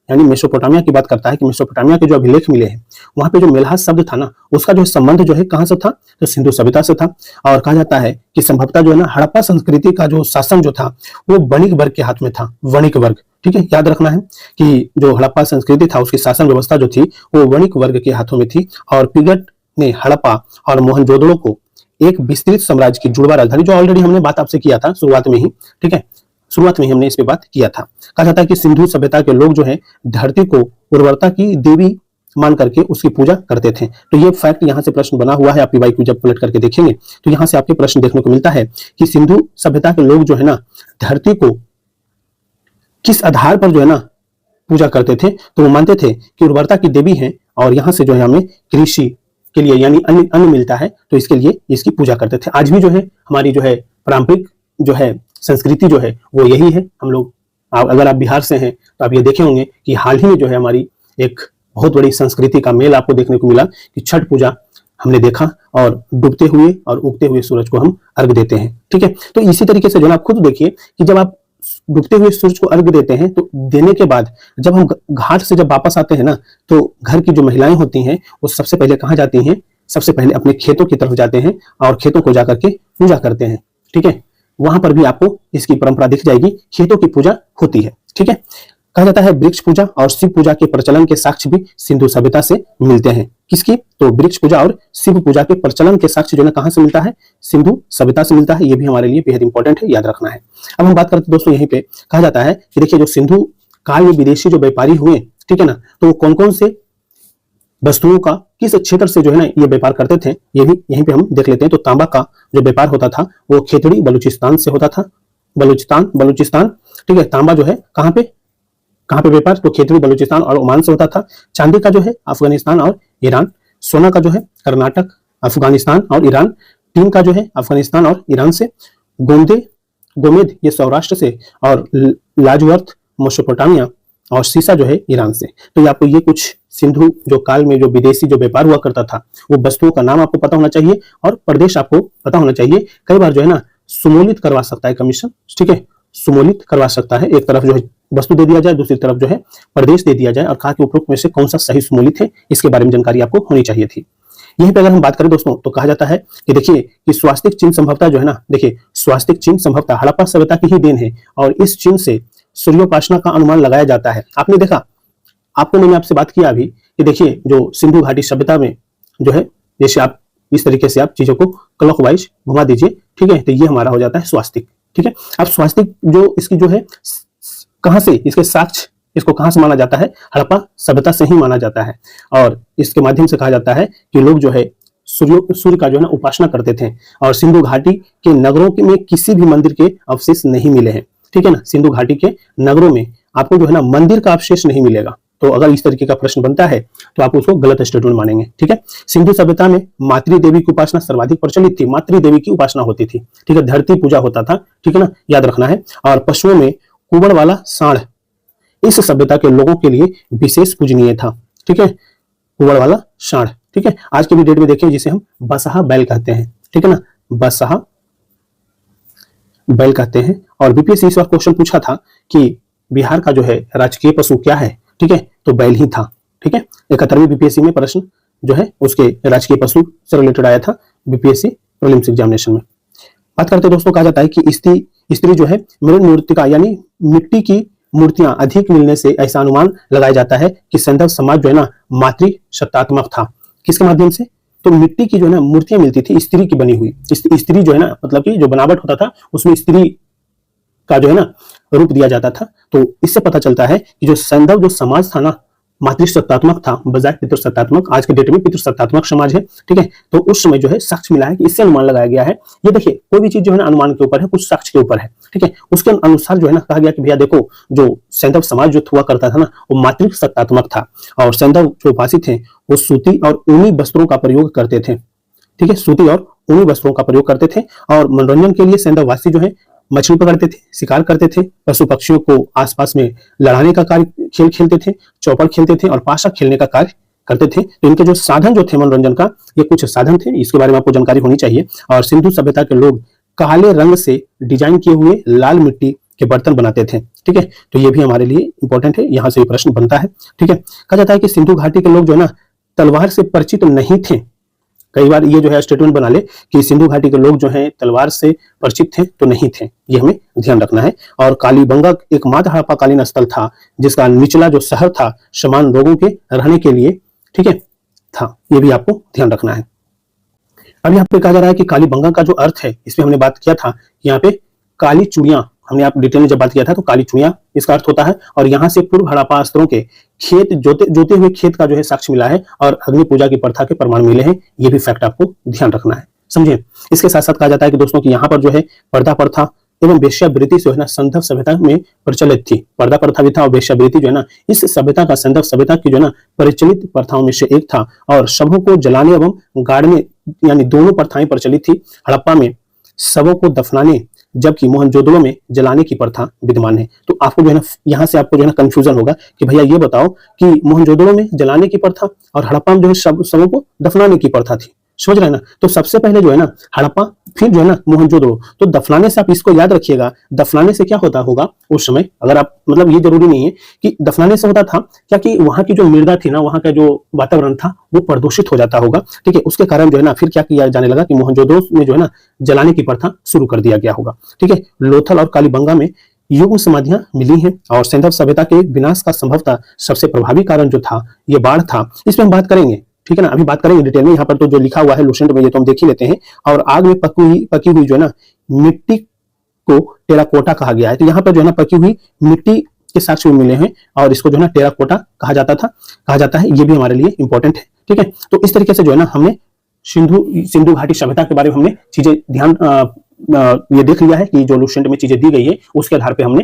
A: यानी मेसोपोटामिया की बात करता है कि मेसोपोटामिया के जो अभिलेख मिले हैं वहां पे जो मेल्हा शब्द था ना उसका जो संबंध जो है कहां से था तो सिंधु सभ्यता से था। और कहा जाता है कि संभवतः जो है ना हड़प्पा संस्कृति का जो शासन जो था वो वणिक वर्ग के हाथ में था, वणिक वर्ग। ठीक है, याद रखना है कि जो हड़प्पा संस्कृति था उसकी शासन व्यवस्था जो थी वो वणिक वर्ग के हाथों में थी और पिगट ने हड़प्पा और मोहनजोदड़ो को एक विस्तृत साम्राज्य की जुड़वा राजधानी, जो ऑलरेडी हमने बात आपसे किया था शुरुआत में ही, ठीक है, शुरुआत में ही हमने इस पे बात किया था। कहा जाता है कि सिंधु सभ्यता के लोग जो है धरती को उर्वरता की देवी मान करके उसकी पूजा करते थे। तो ये फैक्ट यहाँ से प्रश्न बना हुआ है, आप पीवाईक्यू जब पलट करके देखेंगे तो यहाँ से आपके प्रश्न देखने को मिलता है कि सिंधु सभ्यता के लोग जो है ना धरती को किस आधार पर जो है ना पूजा करते थे, तो वो मानते थे कि उर्वरता की देवी है और यहाँ से जो है हमें कृषि के लिए यानी अन्न मिलता है, तो इसके लिए इसकी पूजा करते थे। आज भी जो है हमारी जो है पारंपरिक जो है संस्कृति जो है वो यही है। हम लोग अगर आप बिहार से हैं तो आप ये देखे होंगे कि हाल ही में जो है हमारी एक बहुत बड़ी संस्कृति का मेल आपको देखने को मिला कि छठ पूजा हमने देखा और डूबते हुए और उगते हुए सूरज को हम अर्घ देते हैं। ठीक है, तो इसी तरीके से जो है आप खुद देखिए कि जब आप डूबते हुए सूरज को अर्घ देते हैं तो देने के बाद जब हम घाट से जब वापस आते हैं ना तो घर की जो महिलाएं होती हैं वो सबसे पहले कहाँ जाती हैं, सबसे पहले अपने खेतों की तरफ जाते हैं और खेतों को जाकर के पूजा करते हैं। ठीक है, वहां पर भी आपको इसकी परंपरा दिख जाएगी, खेतों की पूजा होती है। ठीक है, कहा जाता है वृक्ष पूजा और शिव पूजा के प्रचलन के साक्ष्य भी सिंधु सभ्यता से मिलते हैं। किसकी? तो वृक्ष पूजा और शिव पूजा के प्रचलन के साक्ष्य जो है कहां से मिलता है? सिंधु सभ्यता से मिलता है। ये भी हमारे लिए बेहद इंपॉर्टेंट है, याद रखना है। अब हम बात करते हैं दोस्तों यहीं पे, कहा जाता है कि देखिए जो सिंधु काल में विदेशी जो व्यापारी हुए, ठीक है ना, तो कौन कौन से वस्तुओं का किस क्षेत्र से जो है ना ये व्यापार करते थे, ये भी यहीं पे हम देख लेते हैं। तो तांबा का जो व्यापार होता था वो खेतड़ी बलूचिस्तान से होता था, बलूचिस्तान, ठीक है। तांबा जो है कहाँ पे व्यापार? तो खेतड़ी बलूचिस्तान और ओमान से होता था। चांदी का जो है अफगानिस्तान और ईरान। सोना का जो है कर्नाटक, अफगानिस्तान और ईरान। टीन का जो है अफगानिस्तान और ईरान से। गोमेद ये सौराष्ट्र से, और लाजवर्थ मेसोपोटामिया, और सीसा जो है ईरान से। तो ये आपको ये कुछ सिंधु जो काल में जो विदेशी जो व्यापार हुआ करता था वो वस्तुओं का नाम आपको पता होना चाहिए और प्रदेश आपको पता होना चाहिए। कई बार जो है ना सुमोलित करवा सकता है कमीशन, ठीक है, सुमोलित करवा सकता है। एक तरफ जो है वस्तु दे दिया जाए, दूसरी तरफ जो है प्रदेश दे दिया जाए, और कहा कि उपरोक्त में से कौन सा सही सुमोलित है, इसके बारे में जानकारी आपको होनी चाहिए थी। यहीं पे अगर हम बात करें दोस्तों तो कहा जाता है कि देखिए कि स्वास्तिक चिन्ह संभवतः जो है ना, देखिए स्वास्तिक चिन्ह संभवतः हड़प्पा सभ्यता की ही देन है, और इस चिन्ह से सूर्योपासना का अनुमान लगाया जाता है। आपने देखा, आपको मैंने आपसे बात किया अभी कि देखिए जो सिंधु घाटी सभ्यता में जो है, जैसे आप इस तरीके से आप चीजों को क्लॉकवाइज घुमा दीजिए, ठीक है, तो ये हमारा हो जाता है स्वास्तिक, ठीक है। अब स्वास्तिक जो इसकी जो है कहां से, इसके साक्ष्य इसको कहां से माना जाता है? हड़प्पा सभ्यता से ही माना जाता है, और इसके माध्यम से कहा जाता है कि लोग जो है सूर्य का जो है ना उपासना करते थे, और सिंधु घाटी के नगरों में किसी भी मंदिर के अवशेष नहीं मिले हैं, ठीक है ना। सिंधु घाटी के नगरों में आपको जो है ना मंदिर का अवशेष नहीं मिलेगा। तो अगर इस तरीके का प्रश्न बनता है तो आप उसको गलत स्टेटमेंट मानेंगे, ठीक है। सिंधु सभ्यता में मातृ देवी की उपासना सर्वाधिक प्रचलित थी, मातृ देवी की उपासना होती थी, ठीक है, धरती पूजा होता था, ठीक है ना, याद रखना है। और पशुओं में कुबड़ वाला सांड इस सभ्यता के लोगों के लिए विशेष पूजनीय था, ठीक है, कुबड़ वाला सांड, ठीक है। आज के भी डेट में देखिए जिसे हम बसहा बैल कहते हैं, ठीक है ना, बसहा बैल कहते हैं। और बीपीएससी इस बार क्वेश्चन पूछा था कि बिहार का जो है राजकीय पशु क्या है, ठीक है, तो बैल ही था, ठीक है। 71वीं बीपीएससी में प्रश्न जो है उसके राजकीय पशु से रिलेटेड आया था बीपीएससी प्रीलिम्स एग्जामिनेशन में। बात करते दोस्तों, कहा जाता है कि स्त्री जो है मृण मूर्तिका यानी मिट्टी की मूर्तियां अधिक मिलने से ऐसा अनुमान लगाया जाता है कि सैंधव समाज जो है ना मातृ सत्तात्मक था। किसके माध्यम से? तो मिट्टी की जो है ना मूर्तियां मिलती थी स्त्री की बनी हुई, स्त्री जो है ना मतलब कि जो बनावट होता था उसमें स्त्री का जो है ना रूप दिया जाता था। तो इससे पता चलता है कि जो सैंधव जो समाज था ना मातृसत्तात्मक था बजाय पितृसत्तात्मक। आज के डेट में पितृसत्तात्मक समाज है, ठीक है। तो उस समय जो है साक्ष्य मिला है कि इससे अनुमान लगाया गया है। ये देखिए कोई भी चीज जो है ना अनुमान के ऊपर है, कुछ साक्ष्य के ऊपर है, ठीक है। उसके अनुसार जो है ना कहा गया कि भैया देखो जो सैंधव समाज जो हुआ करता था ना वो मातृसत्तात्मक था, और सैंधव जो वासी थे वो सूती और ऊनी वस्त्रों का प्रयोग करते थे, ठीक है, सूती और ऊनी वस्त्रों का प्रयोग करते थे। और मनोरंजन के लिए सैंधव वासी जो है मछली पकड़ते थे, शिकार करते थे, पशु पक्षियों को आसपास में लड़ाने का कार्य खेल खेलते थे, चौपड़ खेलते थे और पाशा खेलने का कार्य करते थे। तो इनके जो साधन जो थे मनोरंजन का, ये कुछ साधन थे, इसके बारे में आपको जानकारी होनी चाहिए। और सिंधु सभ्यता के लोग काले रंग से डिजाइन किए हुए लाल मिट्टी के बर्तन बनाते थे, ठीक है। तो ये भी हमारे लिए इंपॉर्टेंट है, यहाँ से प्रश्न बनता है, ठीक है। कहा जाता है कि सिंधु घाटी के लोग जो है ना तलवार से परिचित नहीं थे। कई बार ये जो है स्टेटमेंट बना ले कि सिंधु घाटी के लोग जो हैं तलवार से परिचित थे तो नहीं थे, ये हमें ध्यान रखना है। और कालीबंगा एकमात्र हड़प्पाकालीन स्थल था जिसका निचला जो शहर था समान लोगों के रहने के लिए, ठीक है, था। ये भी आपको ध्यान रखना है। अब यहाँ पे कहा जा रहा है कि कालीबंगा का जो अर्थ है, इसमें हमने बात किया था, यहाँ पे काली चूड़ियां, हमने आप डिटेल में जब बात किया था तो काली चूड़ियां इसका अर्थ होता है। और यहाँ से पूर्व हड़प्पा अस्त्रों के खेत जोते हुए खेत का जो है साक्ष्य मिला है, और अग्नि पूजा की प्रथा के प्रमाण मिले हैं। ये भी फैक्ट आपको ध्यान रखना है, समझे। इसके साथ साथ कहा जाता है कि दोस्तों की यहाँ पर जो है पर्दा प्रथा एवं वेश्यावृत्ति जो है ना सैंधव सभ्यता में प्रचलित थी। पर्दा प्रथा भी था और वेश्यावृत्ति जो है ना इस सभ्यता का सैंधव सभ्यता की जो है ना प्रचलित प्रथाओं में से एक था। और शवों को जलाने एवं गाड़ने यानी दोनों प्रथाएं प्रचलित थी। हड़प्पा में शवों को दफनाने जबकि मोहनजोदड़ो में जलाने की प्रथा विद्यमान है। तो आपको जो है ना यहाँ से आपको जो है ना कंफ्यूजन होगा कि भैया ये बताओ कि मोहनजोदड़ो में जलाने की प्रथा और हड़प्पा में जो है शवों को दफनाने की प्रथा थी, समझ रहे हैं ना। तो सबसे पहले जो है ना हड़प्पा, फिर जो है ना मोहनजोदड़ो। तो दफनाने से आप इसको याद रखिएगा, दफनाने से क्या होता होगा उस समय, अगर आप मतलब ये जरूरी नहीं है कि दफनाने से होता था क्या कि वहां की जो मृदा थी ना, वहां का जो वातावरण था वो प्रदूषित हो जाता होगा, ठीक है। उसके कारण जो है ना फिर क्या किया जाने लगा कि मोहनजोदड़ो में जो है ना जलाने की प्रथा शुरू कर दिया गया होगा, ठीक है। लोथल और कालीबंगा में युग समाधियां मिली हैं और सिंधु सभ्यता के विनाश का संभवतः सबसे प्रभावी कारण जो था ये बाढ़ था। इस पे हम बात करेंगे, ठीक है ना, अभी बात करेंगे डिटेल में। यहाँ पर तो जो लिखा हुआ है लुसेंट में ये तो हम देख ही लेते हैं। और आग में पकी हुई जो है ना मिट्टी को टेराकोटा कहा गया है। तो यहाँ पर जो है ना पकी हुई मिट्टी के साक्ष्य मिले हैं और इसको जो है ना टेराकोटा कहा जाता है। ये भी हमारे लिए इंपॉर्टेंट है, ठीक है। तो इस तरीके से जो है ना हमने सिंधु घाटी सभ्यता के बारे में हमने चीजें ध्यान ये देख लिया है कि जो लुसेंट में चीजें दी गई है उसके आधार पे हमने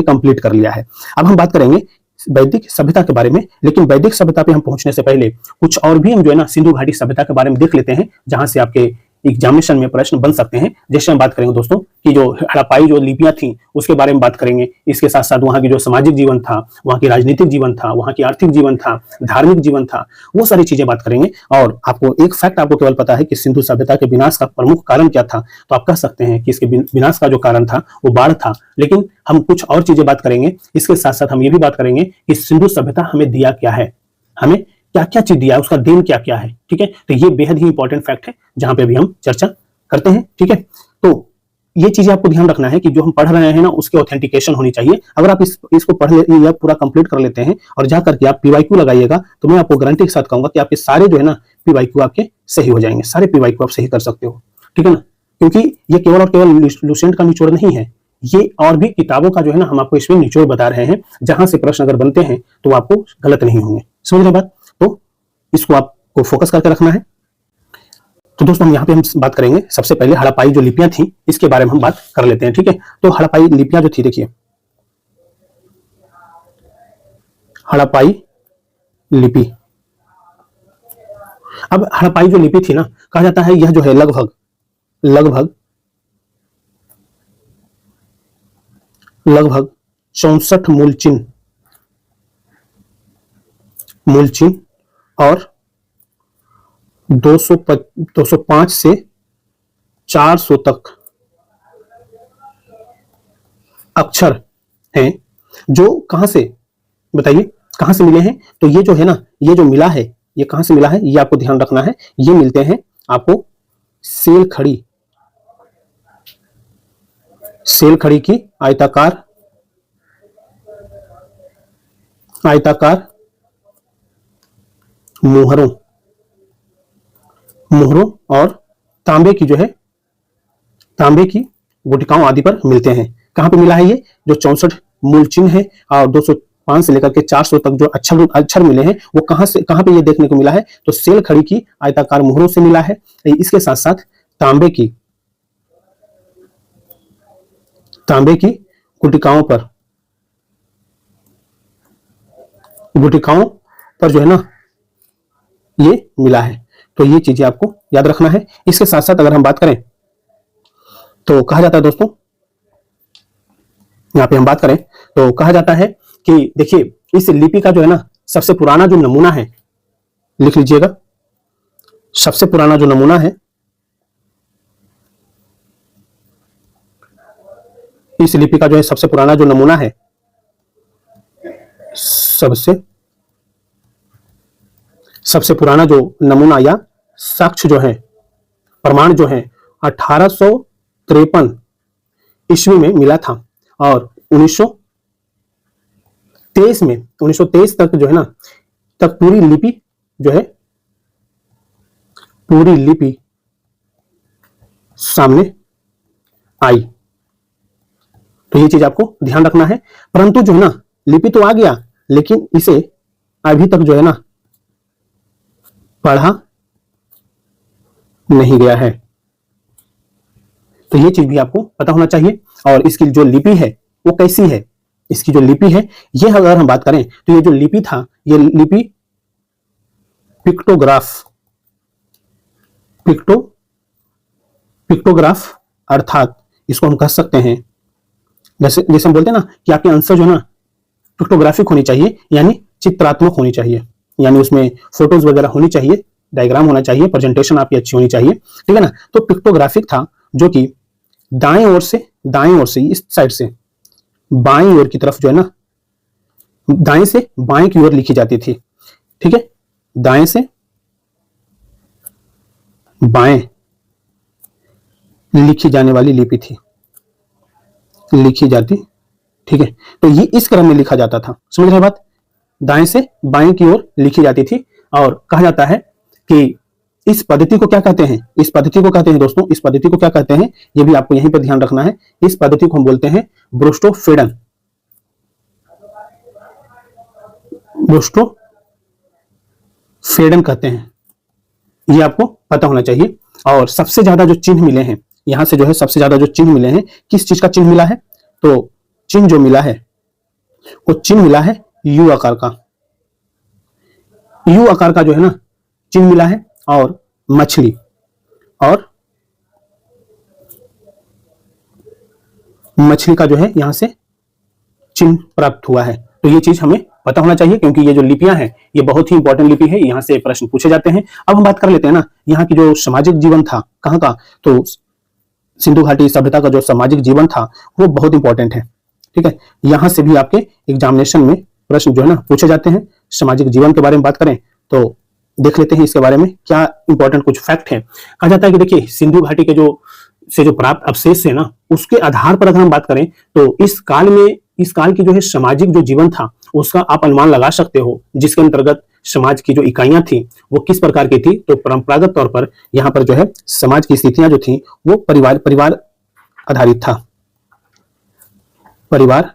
A: कंप्लीट कर लिया है। अब हम बात करेंगे वैदिक सभ्यता के बारे में, लेकिन वैदिक सभ्यता पे हम पहुंचने से पहले कुछ और भी हम जो है ना सिंधु घाटी सभ्यता के बारे में देख लेते हैं, जहां से आपके एग्जामिनेशन में प्रश्न बन सकते हैं। जैसे हम बात करेंगे दोस्तों कि जो हड़प्पाई जो लिपियां थी उसके बारे में बात करेंगे। इसके साथ साथ वहां की जो सामाजिक जीवन था, वहां की राजनीतिक जीवन था, वहां की आर्थिक जीवन था, धार्मिक जीवन था, वो सारी चीजें बात करेंगे। और आपको एक फैक्ट आपको केवल पता है कि सिंधु सभ्यता के विनाश का प्रमुख कारण क्या था, तो आप कह सकते हैं कि इसके विनाश का जो कारण था वो बाढ़ था। लेकिन हम कुछ और चीजें बात करेंगे। इसके साथ साथ हम ये भी बात करेंगे कि सिंधु सभ्यता हमें दिया क्या है, हमें क्या क्या चीज दिया है, उसका देन क्या क्या है, ठीक है। तो ये बेहद ही इंपॉर्टेंट फैक्ट है जहां पे अभी हम चर्चा करते हैं, ठीक है। तो ये चीजें आपको ध्यान रखना है कि जो हम पढ़ रहे हैं ना उसकी ऑथेंटिकेशन होनी चाहिए। अगर आप इसको पढ़ ले या पूरा कंप्लीट कर लेते हैं और जा करके आप पीवाईक्यू लगाइएगा तो मैं आपको गारंटी के साथ कहूंगा कि आपके सारे जो है ना पीवाईक्यू आपके सही हो जाएंगे, सारे पीवाईक्यू आप सही कर सकते हो, ठीक है ना। क्योंकि ये केवल और केवल लुसेंट का निचोड़ नहीं है, ये और भी किताबों का जो है ना हम आपको इसमें निचोड़ बता रहे हैं, जहां से प्रश्न अगर बनते हैं तो आपको गलत नहीं होंगे। समझ रहे बात? तो इसको आपको फोकस करके रखना है। तो दोस्तों हम यहाँ पे हम बात करेंगे सबसे पहले हड़प्पाई जो लिपियां थी इसके बारे में हम बात कर लेते हैं, ठीक है। तो हड़प्पाई लिपियां जो थी, देखिए हड़प्पाई लिपि। अब हड़प्पाई जो लिपि थी ना, कहा जाता है यह जो है लगभग 64 मूल चिन्ह और 205 से 400 तक अक्षर हैं, जो कहां से, बताइए कहां से मिले हैं। तो ये जो है ना, ये जो मिला है ये कहां से मिला है, ये आपको ध्यान रखना है। ये मिलते हैं आपको सेल खड़ी की आयताकार मोहरों और तांबे की गुटिकाओं आदि पर मिलते हैं। कहां पे मिला है ये, जो 64 मूल चिन्ह है और 205 से लेकर के 400 तक जो अक्षर मिले हैं वो कहां पे ये देखने को मिला है, तो सेल खड़ी की आयताकार मोहरों से मिला है। इसके साथ साथ तांबे की गुटिकाओं पर जो है ना ये मिला है। तो ये चीजें आपको याद रखना है। इसके साथ साथ अगर हम बात करें तो कहा जाता है दोस्तों, यहां पे हम बात करें तो कहा जाता है कि देखिए इस लिपि का जो है ना सबसे पुराना जो नमूना है, लिख लीजिएगा, सबसे पुराना जो नमूना है, इस लिपि का जो है सबसे पुराना जो नमूना है, सबसे पुराना जो नमूना या साक्ष्य जो है, प्रमाण जो है 1853 ईस्वी में मिला था और 1923 तक जो है ना तक पूरी लिपि सामने आई। तो ये चीज आपको ध्यान रखना है। परंतु जो है ना लिपि तो आ गया, लेकिन इसे अभी तक जो है ना पढ़ा नहीं गया है। तो ये चीज भी आपको पता होना चाहिए। और इसकी जो लिपि है वो कैसी है, इसकी जो लिपि है ये अगर हम बात करें तो ये जो लिपि था, ये लिपि पिक्टोग्राफ अर्थात इसको हम कह सकते हैं, जैसे हम बोलते हैं ना कि आपके आंसर जो है ना पिक्टोग्राफिक होनी चाहिए, यानी चित्रात्मक होनी चाहिए, यानी उसमें फोटोज वगैरह होनी चाहिए, डायग्राम होना चाहिए, प्रेजेंटेशन आपकी अच्छी होनी चाहिए, ठीक है ना। तो पिक्टोग्राफिक था, जो कि दाएं ओर से इस साइड से बाएं ओर की तरफ जो है ना, दाएं से बाएं की ओर लिखी जाती थी, ठीक है, दाएं से बाएं लिखी जाने वाली लिपि थी, लिखी जाती ठीक है, तो ये इस क्रम में लिखा जाता था, समझ रहे बात, दाएं से बाएं की ओर लिखी जाती थी। और कहा जाता है कि इस पद्धति को क्या कहते हैं, इस पद्धति को कहते हैं दोस्तों, इस पद्धति को क्या कहते हैं, ये भी आपको यहीं पे ध्यान रखना है। इस पद्धति को हम बोलते हैं ब्रूस्टोफेडन, ब्रूस्टोफेडन कहते हैं, ये आपको पता होना चाहिए। और सबसे ज्यादा जो चिन्ह मिले हैं यहां से, जो है सबसे ज्यादा जो चिन्ह मिले हैं, किस चीज का चिन्ह मिला है, तो चिन्ह जो मिला है वो चिन्ह मिला है यू आकार का, यू आकार का जो है ना चिन्ह मिला है। और मछली का जो है यहां से चिन्ह प्राप्त हुआ है। तो ये चीज हमें पता होना चाहिए, क्योंकि ये जो लिपियां हैं ये बहुत ही इंपॉर्टेंट लिपि है, यहां से प्रश्न पूछे जाते हैं। अब हम बात कर लेते हैं ना यहाँ की जो सामाजिक जीवन था, कहाँ का, तो सिंधु घाटी सभ्यता का जो सामाजिक जीवन था वो बहुत इंपॉर्टेंट है। ठीक है, यहां से भी आपके एग्जामिनेशन में प्रश्न जो है ना पूछे जाते हैं। सामाजिक जीवन के बारे में बात करें तो देख लेते हैं इसके बारे में क्या इंपॉर्टेंट कुछ फैक्ट है। कहा जाता है कि देखिए सिंधु घाटी के जो प्राप्त अवशेष है ना, उसके आधार पर अगर हम बात करें तो इस काल की जो है सामाजिक जो जीवन था उसका आप अनुमान लगा सकते हो, जिसके अंतर्गत समाज की जो इकाइयां थी वो किस प्रकार की थी। तो परंपरागत तौर पर यहाँ पर जो है समाज की स्थितियां जो थी वो परिवार आधारित था, परिवार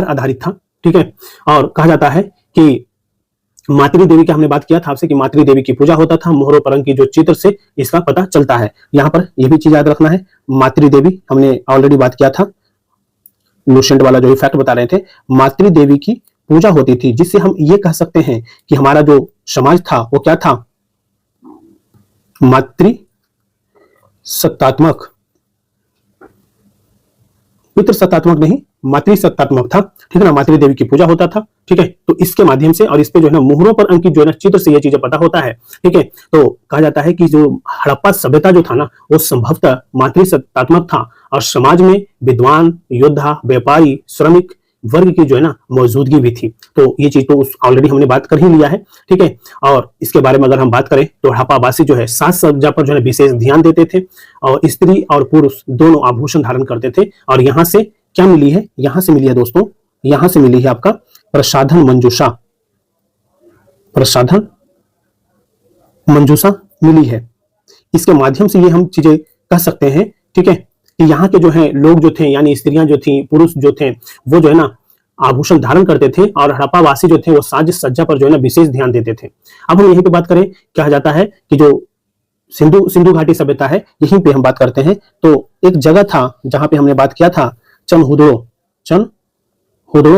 A: आधारित था। ठीक है, और कहा जाता है कि मातृ देवी की हमने बात किया था आपसे कि मातृ देवी की पूजा होता था। मोहरों पर अंकित जो चित्र से इसका पता चलता है। यहाँ पर यह भी चीज याद रखना है, मातृ देवी हमने ऑलरेडी बात किया था, लूसेंट वाला जो फैक्ट बता रहे थे, मातृ देवी की पूजा होती थी, जिससे हम ये कह सकते हैं कि हमारा जो समाज था वो क्या था, मातृ सत्तात्मक, पितृ सत्तात्मक नहीं, मातृ सत्तात्मक था। ठीक है ना, मातृ देवी की पूजा होता था। ठीक है, तो इसके माध्यम से और इस पे जो है ना मोहरों पर अंकित जो है ना चित्र से ये चीजें पता होता है। ठीक है, तो कहा जाता है कि जो हड़प्पा सभ्यता जो था ना वो संभवतः मातृ सत्तात्मक था और समाज में विद्वान, योद्धा, व्यापारी, श्रमिक वर्ग की जो है ना मौजूदगी भी थी। तो ये चीज तो ऑलरेडी हमने बात कर ही लिया है। ठीक है, और इसके बारे में अगर हम बात करें तो हड़प्पावासी जो है साज सज्जा पर जो है विशेष ध्यान देते थे और स्त्री और पुरुष दोनों आभूषण धारण करते थे। और यहाँ से क्या मिली है, यहां से मिली है दोस्तों, यहां से मिली है आपका प्रसाधन मंजूषा, प्रसाधन मंजूषा मिली है। इसके माध्यम से ये हम चीजें कह सकते हैं। ठीक है, कि यहाँ के जो है लोग जो थे, यानी स्त्रियां जो थी, पुरुष जो थे, वो जो है ना आभूषण धारण करते थे और हड़प्पावासी जो थे वो साज सज्जा पर जो है ना विशेष ध्यान देते थे। अब हम यहीं पे बात करें, कहा जाता है कि जो सिंधु घाटी सभ्यता है यहीं पे हम बात करते हैं। तो एक जगह था जहां पे हमने बात किया था चंदहुदड़ो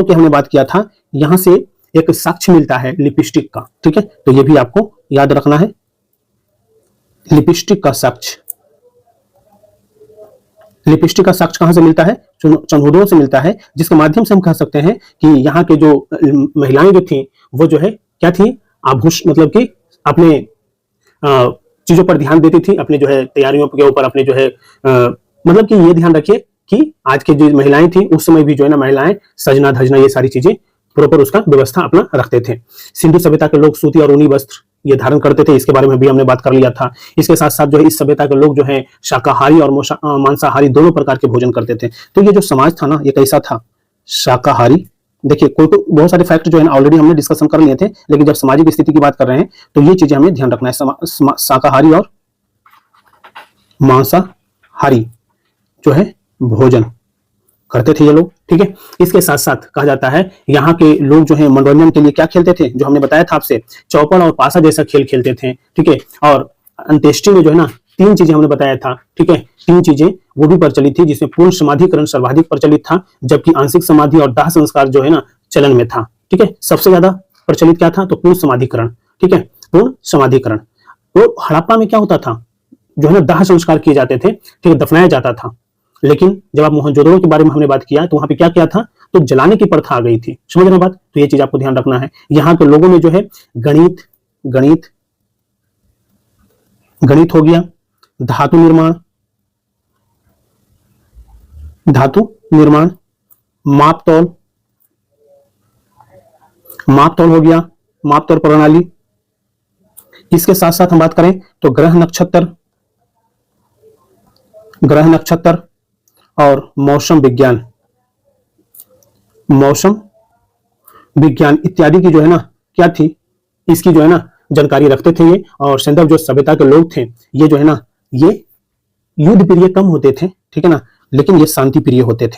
A: की हमने बात किया था, यहां से एक साक्ष्य मिलता है लिपस्टिक का। ठीक है, तो ये भी आपको याद रखना है, लिपस्टिक का साक्ष्य, लिपस्टिक का साक्ष्य कहां से मिलता है, चंदहुदड़ो से मिलता है, जिसके माध्यम से हम कह सकते हैं कि यहाँ के जो महिलाएं जो थी वो जो है क्या थी, आभूषण मतलब कि अपने चीजों पर ध्यान देती थी, अपने जो है तैयारियों के ऊपर, अपने जो है मतलब कि ये ध्यान रखिए कि आज के जो महिलाएं थी उस समय भी जो है ना महिलाएं सजना धजना ये सारी चीजें प्रॉपर उसका व्यवस्था अपना रखते थे। सिंधु सभ्यता के लोग सूती और ऊनी वस्त्र ये धारण करते थे, इसके बारे में भी हमने बात कर लिया था। इसके साथ साथ जो है इस सभ्यता के लोग जो है शाकाहारी और मांसाहारी दोनों प्रकार के भोजन करते थे। तो ये जो समाज था ना ये कैसा था, शाकाहारी। देखिए कोई तो बहुत सारे फैक्ट जो है ना ऑलरेडी हमने डिस्कशन कर लिए थे, लेकिन जब सामाजिक स्थिति की बात कर रहे हैं तो ये चीजें हमें ध्यान रखना है, शाकाहारी और मांसाहारी जो है भोजन करते थे ये लोग। ठीक है, इसके साथ साथ कहा जाता है यहाँ के लोग जो है मनोरंजन के लिए क्या खेलते थे, जो हमने बताया था आपसे, चौपड़ और पासा जैसा खेल खेलते थे। ठीक है, और अंत्येष्टि में जो है ना 3 चीजें हमने बताया था। ठीक है, 3 चीजें वो भी प्रचलित थी, जिसमें पूर्ण समाधिकरण सर्वाधिक प्रचलित था, जबकि आंशिक समाधि और दाह संस्कार जो है ना चलन में था। ठीक है, सबसे ज्यादा प्रचलित क्या था, तो पूर्ण समाधिकरण। ठीक है, पूर्ण समाधिकरण। तो हड़प्पा में क्या होता था, जो है ना दाह संस्कार किए जाते थे, ठीक है, दफनाया जाता था। लेकिन जब आप मोहनजोदड़ो के बारे में हमने बात किया तो वहां पे क्या किया था, तो जलाने की प्रथा आ गई थी। समझ रहे बात, तो ये चीज आपको ध्यान रखना है। यहाँ के लोगों में जो है गणित हो गया, धातु निर्माण, मापतौल हो गया, मापतौल प्रणाली। इसके साथ साथ हम बात करें तो ग्रह नक्षत्र और मौसम विज्ञान, मौसम विज्ञान इत्यादि की जो है ना क्या थी, इसकी जो है ना जानकारी रखते थे ये। और सिंधव जो सभ्यता के लोग थे ये जो है ना ये युद्ध प्रिय कम होते थे, ठीक है ना, लेकिन ये शांति प्रिय होते थे,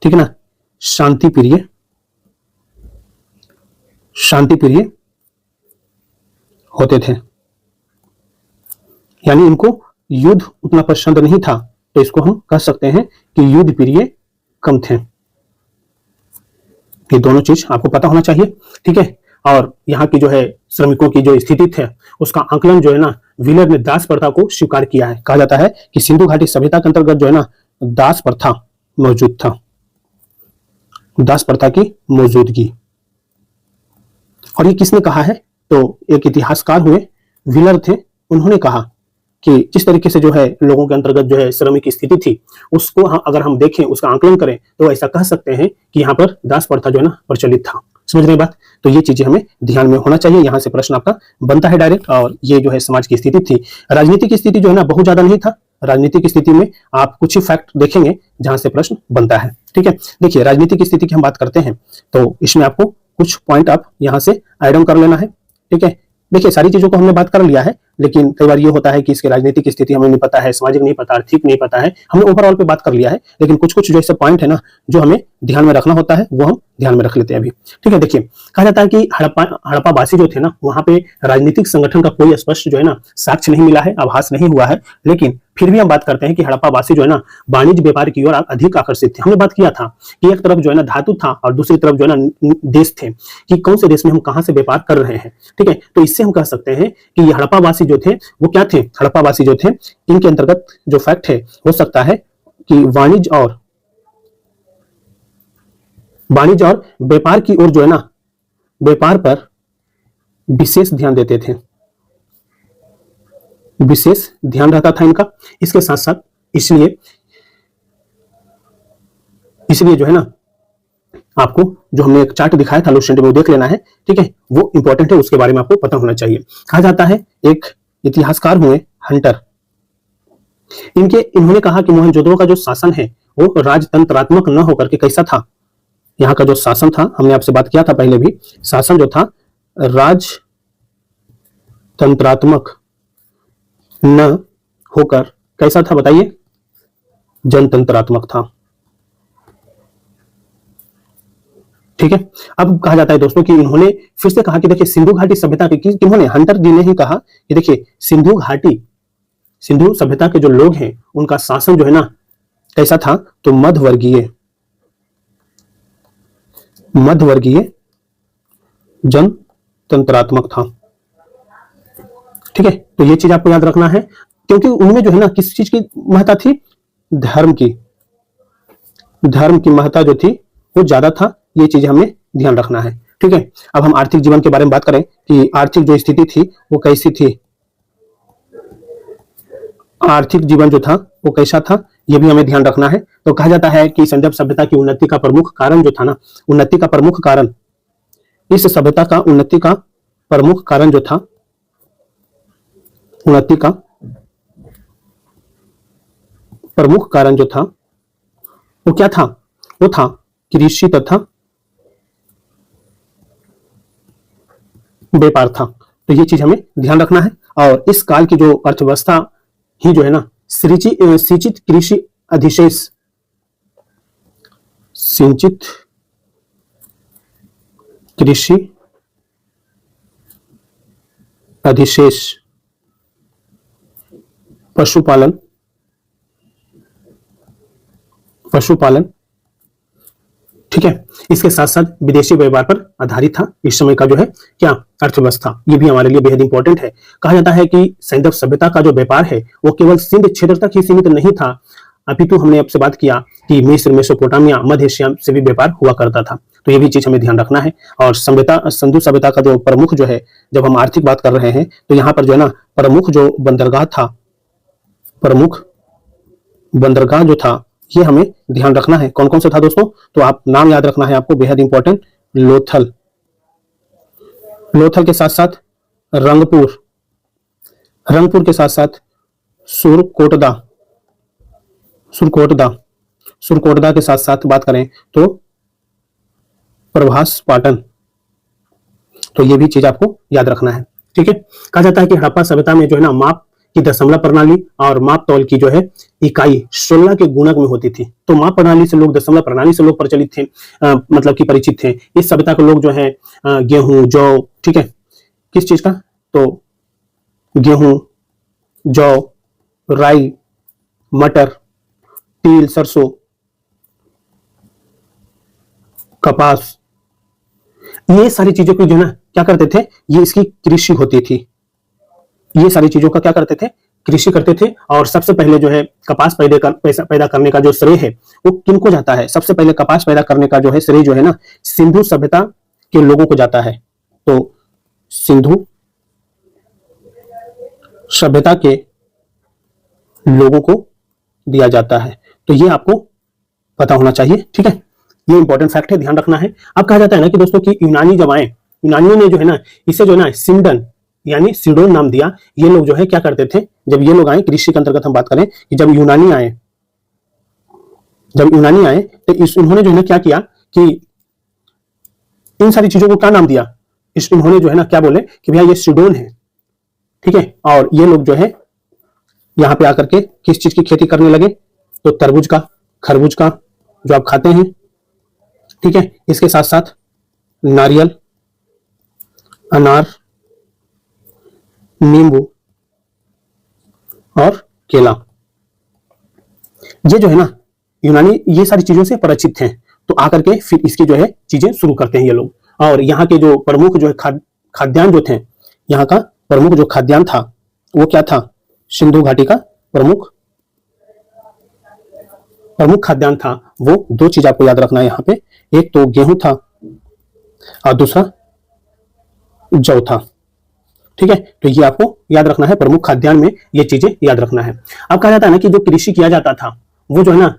A: ठीक है ना, शांति प्रिय, शांति प्रिय होते थे, यानी इनको युद्ध उतना पसंद नहीं था, तो इसको हम कह सकते हैं कि युद्ध प्रिय कम थे। ये दोनों चीज आपको पता होना चाहिए, ठीक है। और यहाँ की जो है श्रमिकों की जो स्थिति थे उसका आकलन जो है ना व्हीलर ने दास प्रथा को स्वीकार किया है। कहा जाता है कि सिंधु घाटी सभ्यता के अंतर्गत जो है ना दास प्रथा मौजूद था, दास प्रथा की मौजूदगी। और ये किसने कहा है, तो एक इतिहासकार हुए व्हीलर थे, उन्होंने कहा कि जिस तरीके से जो है लोगों के अंतर्गत जो है श्रमिक की स्थिति थी उसको अगर हम देखें, उसका आकलन करें, तो ऐसा कह सकते हैं कि यहाँ पर दास प्रथा जो है ना प्रचलित था। समझ रहे बात? तो ये चीजें हमें ध्यान में होना चाहिए, यहाँ से प्रश्न आपका बनता है डायरेक्ट। और ये जो है समाज की स्थिति थी। राजनीति की स्थिति जो है ना बहुत ज्यादा नहीं था, राजनीति की स्थिति में आप कुछ ही फैक्ट देखेंगे जहां से प्रश्न बनता है, ठीक है। देखिए राजनीति की स्थिति की हम बात करते हैं तो इसमें आपको कुछ पॉइंट आप यहाँ से ऐड ऑन कर लेना है, ठीक है। देखिए सारी चीजों को हमने बात कर लिया है, लेकिन कई बार ये होता है कि इसकी राजनीतिक स्थिति हमें नहीं पता है, सामाजिक नहीं पता, आर्थिक नहीं पता है, हमने ओवरऑल पे बात कर लिया है, लेकिन कुछ कुछ जो ऐसे पॉइंट है ना जो हमें ध्यान में रखना होता है वो हम ध्यान में रख लेते हैं अभी, ठीक है। देखिए कहा जाता है कि हड़प्पा वासी जो थे ना वहां पे राजनीतिक संगठन का कोई स्पष्ट जो है ना साक्ष्य नहीं मिला है, आभास नहीं हुआ है, लेकिन फिर भी हम बात करते हैं कि हड़प्पा वासी जो है ना वाणिज्य व्यापार की ओर अधिक आकर्षित थे। हमने बात किया था कि एक तरफ जो है ना धातु था और दूसरी तरफ जो है ना देश थे, कि कौन से देश में हम कहां से व्यापार कर रहे हैं, ठीक है। तो इससे हम कह सकते हैं कि ये हड़प्पा वासी जो थे वो क्या थे, हड़प्पा वासी जो थे इनके अंतर्गत जो फैक्ट है हो सकता है कि वाणिज्य और व्यापार की ओर जो है ना व्यापार पर विशेष ध्यान देते थे, विशेष ध्यान रहता था इनका। इसके साथ साथ इसलिए जो है ना आपको जो हमने एक चार्ट दिखाया था लोसेंट में वो देख लेना है, ठीक है, वो इंपॉर्टेंट है, उसके बारे में आपको पता होना चाहिए। कहा जाता है एक इतिहासकार हुए हंटर, इन्होंने कहा कि मोहनजोदड़ो का जो शासन है वो राजतंत्रात्मक न होकर के कैसा था, यहाँ का जो शासन था, हमने आपसे बात किया था पहले भी, शासन जो था राजतंत्रात्मक न होकर कैसा था बताइए, जनतंत्रात्मक था, ठीक है। अब कहा जाता है दोस्तों कि इन्होंने फिर से कहा कि देखिए सिंधु घाटी सभ्यता के, इन्होंने हंटर जी ने ही कहा कि देखिए सिंधु सभ्यता के जो लोग हैं उनका शासन जो है ना कैसा था, तो मध्यवर्गीय जनतंत्रात्मक था, ठीक है। तो ये चीज आपको याद रखना है, क्योंकि उनमें जो है ना किस चीज की महत्ता थी, धर्म की महत्ता जो थी वो ज्यादा था, ये चीज हमें ध्यान रखना है, ठीक है। अब हम आर्थिक जीवन के बारे में बात करें कि आर्थिक जो स्थिति थी वो कैसी थी, आर्थिक जीवन जो था वो कैसा था, ये भी हमें ध्यान रखना है। तो कहा जाता है कि सिंधु सभ्यता की उन्नति का प्रमुख कारण जो था ना, उन्नति का प्रमुख कारण, इस सभ्यता का उन्नति का प्रमुख कारण जो था, उन्नति का प्रमुख कारण जो था वो क्या था, वो था कृषि तथा व्यापार था। तो ये चीज हमें ध्यान रखना है। और इस काल की जो अर्थव्यवस्था ही जो है ना सिंचित कृषि अधिशेष, सिंचित कृषि अधिशेष, पशुपालन, ठीक है, इसके साथ साथ विदेशी व्यापार पर आधारित था इस समय का जो है क्या अर्थव्यवस्था। ये भी हमारे लिए बेहद इंपॉर्टेंट है। कहा जाता है कि सिंधु सभ्यता का जो व्यापार है वो केवल सिंध क्षेत्र तक ही सीमित नहीं था, अपितु हमने आपसे बात किया कि मिस्र, मेसोपोटामिया, मध्य एशिया से भी व्यापार हुआ करता था। तो ये भी चीज हमें ध्यान रखना है। और सिंधु सभ्यता का जो प्रमुख जो है, जब हम आर्थिक बात कर रहे हैं तो यहाँ पर जो है ना प्रमुख जो बंदरगाह था, प्रमुख बंदरगाह जो था ये हमें ध्यान रखना है। कौन कौन सा था दोस्तों, तो आप नाम याद रखना है आपको, बेहद इंपॉर्टेंट, लोथल के साथ साथ रंगपुर के साथ साथ सुरकोटदा, सुरकोटदा के साथ साथ बात करें तो प्रभास पाटन। तो ये भी चीज आपको याद रखना है, ठीक है। कहा जाता है कि हड़प्पा सभ्यता में जो है ना माप की दशमलव प्रणाली और माप तौल की जो है इकाई 16 के गुणक में होती थी। तो माप प्रणाली से लोग, दशमलव प्रणाली से लोग प्रचलित थे, मतलब कि परिचित थे। इस सभ्यता के लोग जो है गेहूं, जौ, ठीक है, किस चीज का, तो गेहूं, जौ, राई, मटर, तिल, सरसों, कपास, ये सारी चीजों की जो है ना क्या करते थे, ये इसकी कृषि होती थी। ये सारी चीजों का क्या करते थे, कृषि करते थे। और सबसे पहले जो है कपास पैदा करने का जो श्रेय है वो किनको जाता है? सबसे पहले कपास पैदा करने का जो है श्रेय जो है ना सिंधु सभ्यता के लोगों को जाता है। तो सिंधु सभ्यता के लोगों को दिया जाता है। तो ये आपको पता होना चाहिए, ठीक है। ये इंपॉर्टेंट फैक्ट है, ध्यान रखना है। अब कहा जाता है ना कि दोस्तों कि यूनानी जब आए, यूनानियों ने जो है ना इसे जो है ना सिंडन यानी सिडोन नाम दिया। ये लोग जो है क्या करते थे, जब ये लोग आए, कृषि के अंतर्गत हम बात करें कि जब यूनानी आए तो उन्होंने जो है ना क्या किया कि इन सारी चीजों को क्या नाम दिया, उन्होंने जो है ना क्या बोले कि भैया ये सिडोन है, ठीक है। और ये लोग जो है यहां पे आकर के किस चीज की खेती करने लगे, तो तरबूज का, खरबूज का, जो आप खाते हैं, ठीक है। इसके साथ साथ नारियल, अनार, नींबू और केला। ये जो है ना यूनानी ये सारी चीजों से परिचित हैं। तो आकर के फिर इसकी जो है चीजें शुरू करते हैं ये लोग। और यहाँ के जो प्रमुख जो है खाद्यान्न जो थे, यहाँ का प्रमुख जो खाद्यान्न था वो क्या था, सिंधु घाटी का प्रमुख खाद्यान्न था वो दो चीज आपको याद रखना है यहाँ पे। एक तो गेहूं था और दूसरा जौ था, ठीक है। तो ये आपको याद रखना है, प्रमुख खाद्यान्न में ये चीजें याद रखना है। अब कहा जाता है ना कि जो कृषि किया जाता था वो जो है ना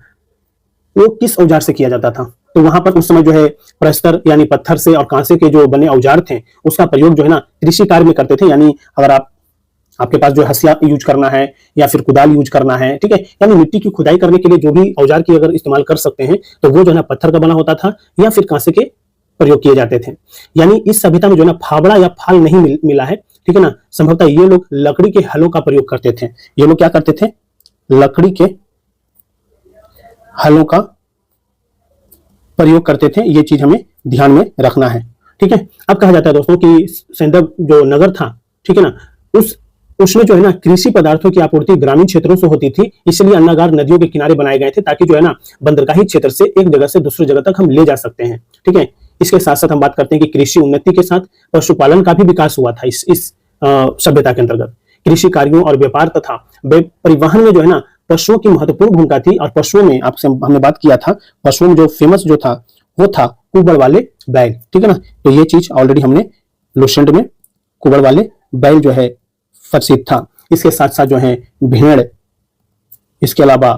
A: वो किस औजार से किया जाता था। तो वहां पर उस समय जो है प्रस्तर यानी पत्थर से और कांसे के जो बने औजार थे उसका प्रयोग जो है ना कृषि कार्य में करते थे। यानी अगर आपके पास जो हसिया यूज करना है या फिर कुदाल यूज करना है, ठीक है, यानी मिट्टी की खुदाई करने के लिए जो भी औजार की अगर इस्तेमाल कर सकते हैं तो वो जो है ना पत्थर का बना होता था या फिर कांसे के प्रयोग किए जाते थे। यानी इस सभ्यता में जो है ना फावड़ा या फाल नहीं मिला है, ठीक है ना। संभवतः ये लोग लकड़ी के हलों का प्रयोग करते थे। ये लोग क्या करते थे, लकड़ी के हलों का प्रयोग करते थे। ये चीज हमें ध्यान में रखना है, ठीक है। अब कहा जाता है दोस्तों कि सैंदव जो नगर था, ठीक है ना, उसमें जो है ना कृषि पदार्थों की आपूर्ति ग्रामीण क्षेत्रों से होती थी। इसलिए अन्नागार नदियों के किनारे बनाए गए थे ताकि जो है ना बंदरगाही क्षेत्र से एक जगह से दूसरी जगह तक हम ले जा सकते हैं, ठीक है। इसके साथ साथ हम बात करते हैं कि कृषि उन्नति के साथ पशुपालन का भी विकास हुआ था। इस सभ्यता के अंतर्गत कृषि कार्यों और व्यापार तथा परिवहन में जो है ना पशुओं की महत्वपूर्ण भूमिका थी। और पशुओं में आपसे हमने बात किया था, पशुओं में जो फेमस जो था वो था कुबड़ वाले बैल, ठीक है ना। तो ये चीज ऑलरेडी हमने लुसेंट में कुबड़ वाले बैल जो है प्रसिद्ध था। इसके साथ साथ जो है भेड़, इसके अलावा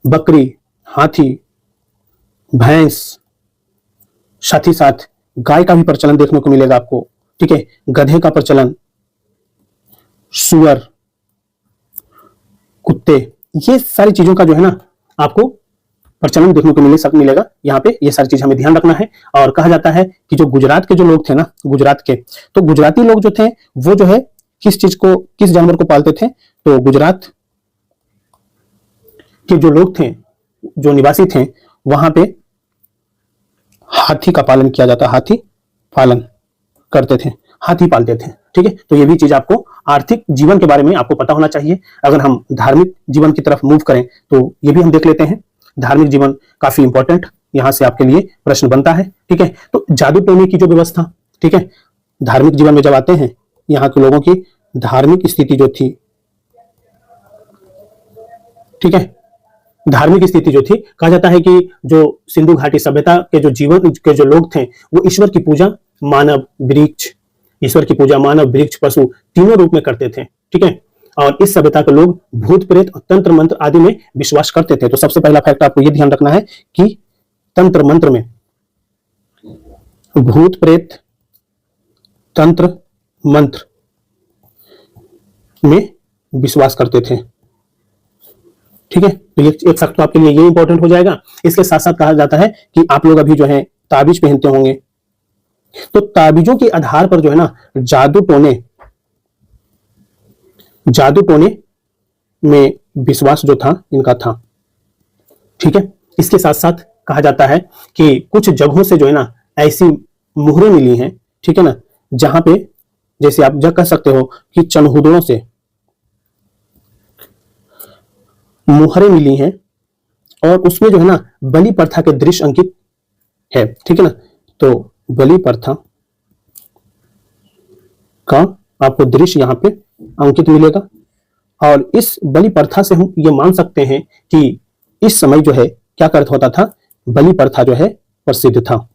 A: बकरी, हाथी, भैंस, साथ ही साथ गाय का भी प्रचलन देखने को मिलेगा आपको, ठीक है। गधे का प्रचलन, सुअर, कुत्ते, ये सारी चीजों का जो है ना आपको प्रचलन देखने को मिलेगा यहाँ पे। ये सारी चीज हमें ध्यान रखना है। और कहा जाता है कि जो गुजरात के जो लोग थे ना, गुजरात के, तो गुजराती लोग जो थे वो जो है किस चीज को, किस जानवर को पालते थे, तो गुजरात के जो लोग थे, जो निवासी थे, वहां पे हाथी का पालन किया जाता, हाथी पालन करते थे, हाथी पालते थे, ठीक है। तो ये भी चीज आपको आर्थिक जीवन के बारे में आपको पता होना चाहिए। अगर हम धार्मिक जीवन की तरफ मूव करें तो ये भी हम देख लेते हैं। धार्मिक जीवन काफी इंपॉर्टेंट यहां से आपके लिए प्रश्न बनता है, ठीक है। तो जादू टोने की जो व्यवस्था, ठीक है, धार्मिक जीवन में जब आते हैं, यहाँ के लोगों की धार्मिक स्थिति जो थी, ठीक है, धार्मिक स्थिति जो थी, कहा जाता है कि जो सिंधु घाटी सभ्यता के जो जीवन के जो लोग थे वो ईश्वर की पूजा मानव वृक्ष, ईश्वर की पूजा मानव वृक्ष पशु तीनों रूप में करते थे, ठीक है। और इस सभ्यता के लोग भूत प्रेत और तंत्र मंत्र आदि में विश्वास करते थे। तो सबसे पहला फैक्ट आपको यह ध्यान रखना है कि तंत्र मंत्र में, भूत प्रेत तंत्र मंत्र में विश्वास करते थे, ठीक है, तो ये एक फैक्ट तो आपके लिए ये इंपॉर्टेंट हो जाएगा। इसके साथ साथ कहा जाता है कि आप लोग अभी जो है ताबीज पहनते होंगे, तो ताबीजों के आधार पर जो है ना जादू टोने में विश्वास जो था इनका था। ठीक है, इसके साथ साथ कहा जाता है कि कुछ जगहों से जो है ना ऐसी मुहरें मिली हैं, ठीक है ना, जहां पे जैसे आप कह सकते हो कि चनहुदड़ों से मुहरें मिली हैं और उसमें जो है ना बलि प्रथा के दृश्य अंकित है। ठीक है ना, तो बलि प्रथा का आपको दृश्य यहाँ पे अंकित मिलेगा और इस बलि प्रथा से हम ये मान सकते हैं कि इस समय जो है क्या करता होता था, बलि प्रथा जो है प्रसिद्ध था।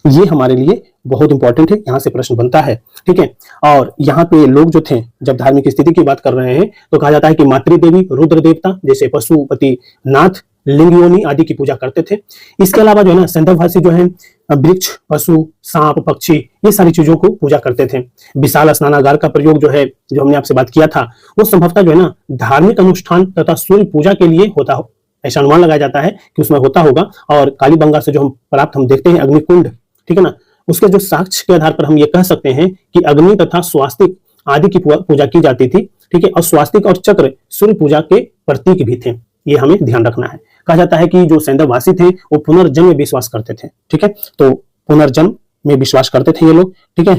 A: ये हमारे लिए बहुत इंपॉर्टेंट है, यहां से प्रश्न बनता है। ठीक है, और यहाँ पे लोग जो थे जब धार्मिक स्थिति की बात कर रहे हैं तो कहा जाता है कि मातृदेवी, रुद्र देवता जैसे पशुपति नाथ, लिंग योनि आदि की पूजा करते थे। इसके अलावा जो है ना सैंधववासी जो है वृक्ष, पशु, सांप, पक्षी, ये सारी चीजों को पूजा करते थे। विशाल स्नानागार का प्रयोग जो है, जो हमने आपसे बात किया था, वो संभवतः जो है ना धार्मिक अनुष्ठान तथा सूर्य पूजा के लिए होता हो, ऐसा अनुमान लगाया जाता है कि उसमें होता होगा। और कालीबंगा से जो हम देखते हैं अग्निकुंड, ठीक है ना, उसके जो साक्ष्य के आधार पर हम ये कह सकते हैं कि अग्नि तथा स्वास्तिक आदि की पूजा की जाती थी। ठीक है, और स्वास्तिक और चक्र सूर्य पूजा के प्रतीक भी थे, ये हमें ध्यान रखना है। कहा जाता है कि जो सैंधववासी थे वो पुनर्जन्म में विश्वास करते थे। ठीक है, तो पुनर्जन्म में विश्वास करते थे ये लोग। ठीक है,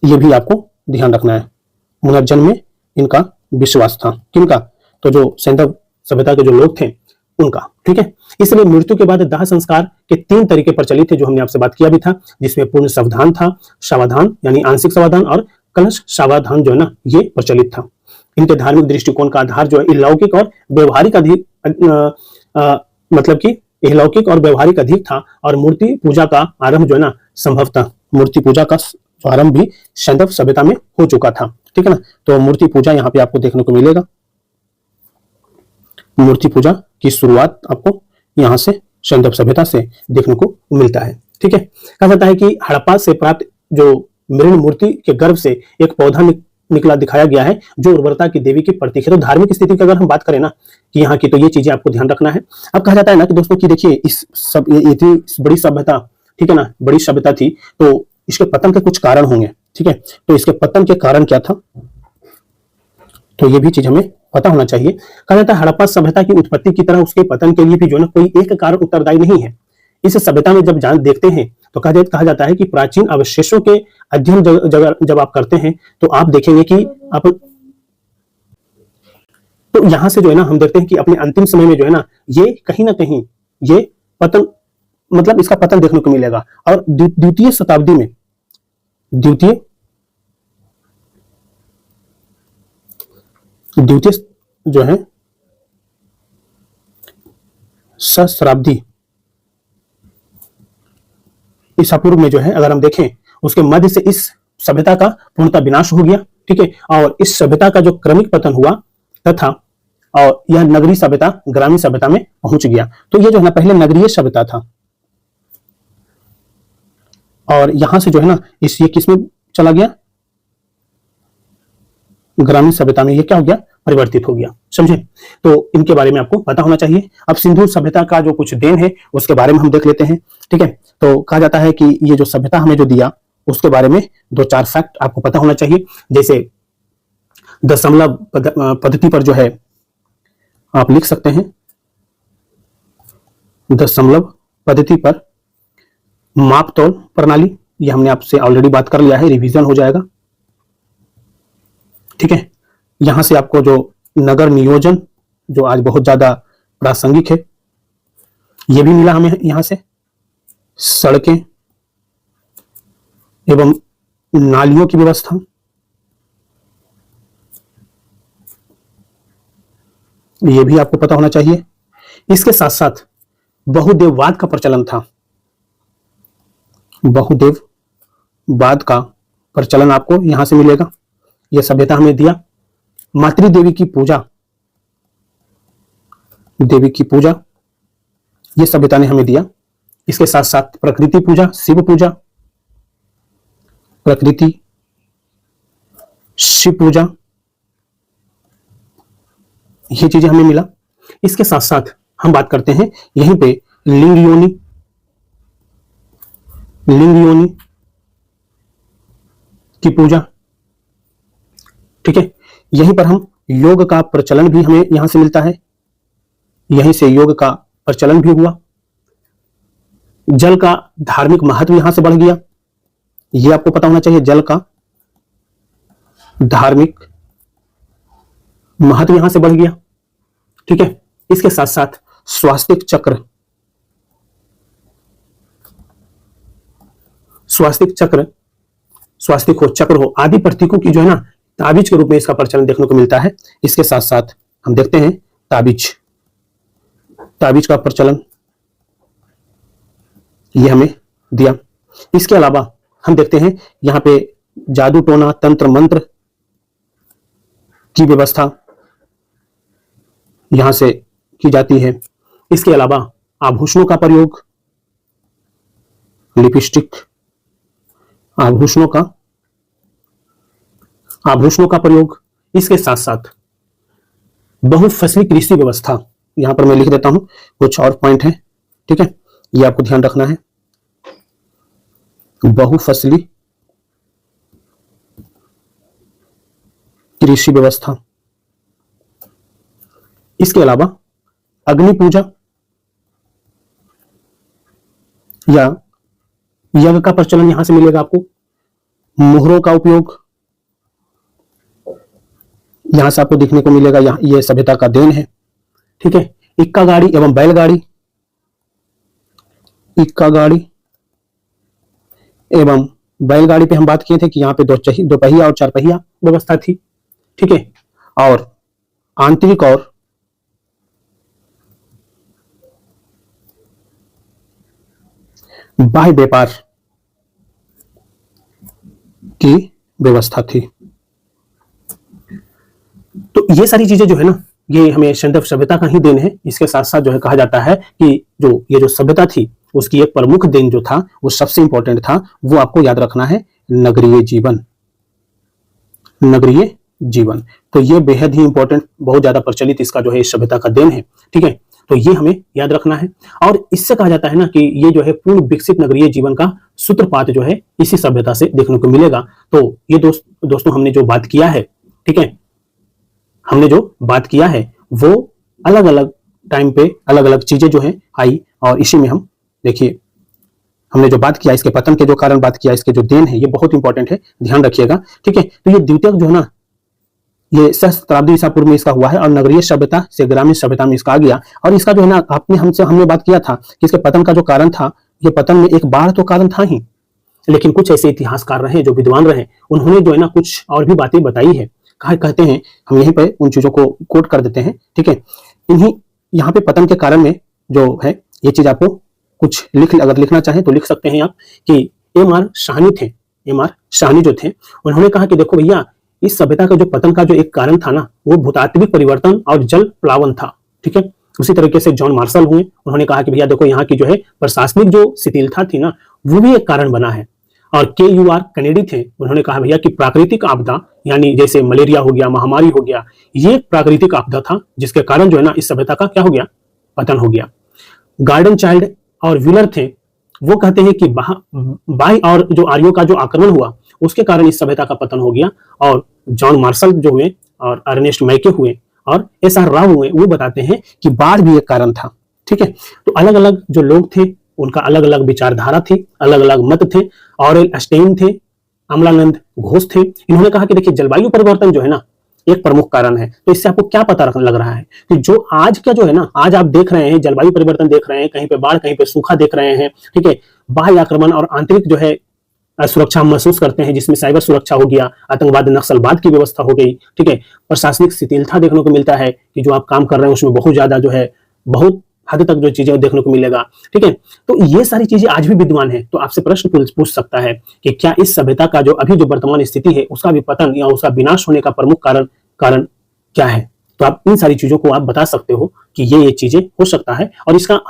A: ये भी आपको ध्यान रखना है, पुनर्जन्म में इनका विश्वास था। किनका? तो जो सैंधव सभ्यता के जो लोग थे उनका। ठीक है, इसलिए मृत्यु के बाद दाह संस्कार के 3 तरीके प्रचलित थे, जो हमने आपसे बात किया भी था, जिसमें पूर्ण सावधान था, सावधान यानी आंशिक सावधान और कलश सावधान जो है ना ये प्रचलित था। इनके धार्मिक दृष्टिकोण का आधार जो है अलौकिक और व्यवहारिक अधिक मतलब कि अलौकिक और व्यवहारिक अधिक था। और मूर्ति पूजा का आरंभ जो है ना संभवतः मूर्ति पूजा का आरंभ भी सैंधव सभ्यता में हो चुका था। ठीक है ना, तो मूर्ति पूजा यहाँ पे आपको देखने को मिलेगा। मूर्ति पूजा की शुरुआत आपको यहां से सैंधव सभ्यता से देखने को मिलता है। ठीक है, कहा जाता है कि हड़प्पा से प्राप्त जो मृण मूर्ति के गर्भ से एक पौधा निकला दिखाया गया है, जो उर्वरता की देवी की प्रतीक है। तो धार्मिक स्थिति की अगर हम बात करें ना कि यहाँ की, तो ये चीजें आपको ध्यान रखना है। अब कहा जाता है ना कि दोस्तों कि देखिए इस सब इतनी बड़ी सभ्यता, ठीक है ना, बड़ी सभ्यता थी, तो इसके पतन के कुछ कारण होंगे। ठीक है, तो इसके पतन के कारण क्या था, तो ये भी चीज हमें पता होना चाहिए। कहा जाता है हड़प्पा सभ्यता की उत्पत्ति की तरह उसके पतन के लिए भी जो है ना कोई एक कारण उत्तरदायी नहीं है। इस सभ्यता में जब देखते हैं तो कहा जाता है कि प्राचीन अवशेषों के अध्ययन जब आप करते हैं तो आप देखेंगे कि आप, तो यहां से जो है ना हम देखते हैं कि अपने अंतिम समय में जो है ना ये कहीं ना कहीं ये पतन, मतलब इसका पतन देखने को मिलेगा। और द्वितीय शताब्दी में, द्वितीय जो है सहस्राब्दी ईसा पूर्व में जो है अगर हम देखें, उसके मध्य से इस सभ्यता का पूर्णतः विनाश हो गया। ठीक है, और इस सभ्यता का जो क्रमिक पतन हुआ तथा और यह नगरीय सभ्यता ग्रामीण सभ्यता में पहुंच गया। तो ये जो है ना पहले नगरीय सभ्यता था और यहां से जो है ना ये किसमें चला गया, ग्रामीण सभ्यता में। ये क्या हो गया, परिवर्तित हो गया। समझे, तो इनके बारे में आपको पता होना चाहिए। अब सिंधु सभ्यता का जो कुछ देन है उसके बारे में हम देख लेते हैं। ठीक है, तो कहा जाता है कि ये जो सभ्यता हमें जो दिया उसके बारे में 2-4 फैक्ट आपको पता होना चाहिए। जैसे दशमलव पद्धति पर जो है आप लिख सकते हैं, दशमलव पद्धति पर माप तौल प्रणाली, ये हमने आपसे ऑलरेडी बात कर लिया है, रिवीजन हो जाएगा। ठीक है, यहां से आपको जो नगर नियोजन जो आज बहुत ज्यादा प्रासंगिक है ये भी मिला हमें यहां से, सड़कें एवं नालियों की व्यवस्था, ये भी आपको पता होना चाहिए। इसके साथ साथ बहुदेववाद का प्रचलन था, बहुदेववाद का प्रचलन आपको यहां से मिलेगा। यह सभ्यता हमें दिया। मातृदेवी की पूजा, देवी की पूजा यह सभ्यता ने हमें दिया। इसके साथ साथ प्रकृति पूजा, शिव पूजा, प्रकृति शिव पूजा, ये चीजें हमें मिला। इसके साथ साथ हम बात करते हैं यहीं पे लिंग योनि, लिंग योनि की पूजा, ठीक है। यहीं पर हम योग का प्रचलन भी हमें यहां से मिलता है, यहीं से योग का प्रचलन भी हुआ। जल का धार्मिक महत्व यहां से बढ़ गया, यह आपको पता होना चाहिए। जल का धार्मिक महत्व यहां से बढ़ गया, ठीक है। इसके साथ साथ स्वास्तिक चक्र, स्वास्तिक चक्र, स्वास्तिक हो, चक्र हो, आदि प्रतीकों की जो है ना ताबीज के रूप में इसका प्रचलन देखने को मिलता है। इसके साथ साथ हम देखते हैं ताबीज, ताबीज का प्रचलन ये हमें दिया। इसके अलावा हम देखते हैं यहां पे जादू टोना, तंत्र मंत्र की व्यवस्था यहां से की जाती है। इसके अलावा आभूषणों का प्रयोग, लिपस्टिक, आभूषणों का प्रयोग। इसके साथ साथ बहुफसली कृषि व्यवस्था, यहां पर मैं लिख देता हूं कुछ और पॉइंट है, ठीक है, ये आपको ध्यान रखना है। बहुफसली कृषि व्यवस्था। इसके अलावा अग्नि पूजा या यज्ञ का प्रचलन यहां से मिलेगा आपको। मोहरों का उपयोग यहां से आपको देखने को मिलेगा, यहां ये सभ्यता का देन है, ठीक है। इक्का गाड़ी एवं बैलगाड़ी, इक्का गाड़ी एवं बैलगाड़ी पे हम बात किए थे कि यहां पे दो पहिया और चार पहिया व्यवस्था थी, ठीक है। और आंतरिक और बाह्य व्यापार की व्यवस्था थी। तो ये सारी चीजें जो है ना, ये हमें सैंडल्फ सभ्यता का ही देन है। इसके साथ साथ जो है कहा जाता है कि ये जो सभ्यता थी उसकी एक प्रमुख देन जो था, वो सबसे इंपॉर्टेंट था, वो आपको याद रखना है, नगरीय जीवन, नगरीय जीवन। तो ये बेहद ही इंपॉर्टेंट, बहुत ज्यादा प्रचलित इसका जो है इस सभ्यता का देन है, ठीक है। तो ये हमें याद रखना है। और इससे कहा जाता है ना कि ये जो है पूर्ण विकसित नगरीय जीवन का सूत्रपात जो है इसी सभ्यता से देखने को मिलेगा। तो ये दोस्तों हमने जो बात किया है, ठीक है, हमने जो बात किया है वो अलग अलग टाइम पे अलग अलग चीजें जो है आई, और इसी में हम देखिए हमने जो बात किया, इसके पतन के जो कारण बात किया, इसके जो देन है, ये बहुत इंपॉर्टेंट है, ध्यान रखिएगा, ठीक है। तो ये द्वितीयक जो है ना, ये सहस्त्राब्दी ईसा पूर्व में इसका हुआ है, और नगरीय सभ्यता से ग्रामीण सभ्यता में इसका आ गया। और इसका जो है ना, हमने बात किया था कि इसके पतन का जो कारण था, ये पतन में एक बाढ़ तो कारण था ही, लेकिन कुछ ऐसे इतिहासकार रहे जो विद्वान रहे, उन्होंने जो है ना कुछ और भी बातें बताई है। कहते हैं, हम यहीं पे उन चीजों को कोट कर देते हैं, ठीक है। इन्हीं यहाँ पे पतन के कारण में जो है ये चीज आपको कुछ अगर लिखना चाहें तो लिख सकते हैं आप कि एम.आर. साहनी थे, एम.आर. साहनी जो थे, उन्होंने कहा कि देखो भैया, इस सभ्यता का जो पतन का जो एक कारण था ना, वो भूतात्विक परिवर्तन और जल प्लावन था, ठीक है। उसी तरीके से जॉन मार्शल हुए, उन्होंने कहा कि भैया देखो, यहाँ की जो है प्रशासनिक जो शिथिलता थी ना, वो भी एक कारण बना है। और के.यू.आर. कैनेडी थे, उन्होंने कहा भैया कि प्राकृतिक आपदा, यानी जैसे मलेरिया हो गया, महामारी हो गया, ये प्राकृतिक आपदा था जिसके कारण जो है ना इस सभ्यता का क्या हो गया, पतन हो गया। गार्डन चाइल्ड और व्हीलर थे, वो कहते हैं कि बाई और जो आर्यों का जो आक्रमण हुआ उसके कारण इस सभ्यता का पतन हो गया। और जॉन मार्शल जो हुए और अर्नेस्ट मैके हुए और एस.आर. राव हुए, वो बताते हैं कि बाढ़ भी एक कारण था, ठीक है। तो अलग अलग जो लोग थे उनका अलग अलग विचारधारा थी, अलग अलग मत थे। ऑरेल स्टेइन थे, अमलानंद घोष थे, इन्होंने कहा कि देखिए जलवायु परिवर्तन जो है ना एक प्रमुख कारण है। तो इससे आपको क्या पता लग रहा है कि जो आज का जो है ना, आज आप देख रहे हैं जलवायु परिवर्तन देख रहे हैं, कहीं पे बाढ़, कहीं पे सूखा देख रहे हैं, ठीक है। बाह्य आक्रमण और आंतरिक जो है सुरक्षा महसूस करते हैं, जिसमें साइबर सुरक्षा हो गया, आतंकवाद नक्सलवाद की व्यवस्था हो गई, ठीक है। प्रशासनिक शिथिलता देखने को मिलता है कि जो आप काम कर रहे हैं उसमें बहुत ज्यादा जो है, बहुत हद तक जो चीजें देखने को मिलेगा, ठीक है। तो ये सारी चीजें आज भी विद्यमान है। तो आपसे प्रश्न पूछ सकता है कि क्या इस सभ्यता का जो अभी जो वर्तमान स्थिति है उसका भी पतन या उसका विनाश होने का प्रमुख कारण क्या है। तो आप इन सारी चीजों को आप बता सकते हो कि ये चीजें हो सकता है। और इसका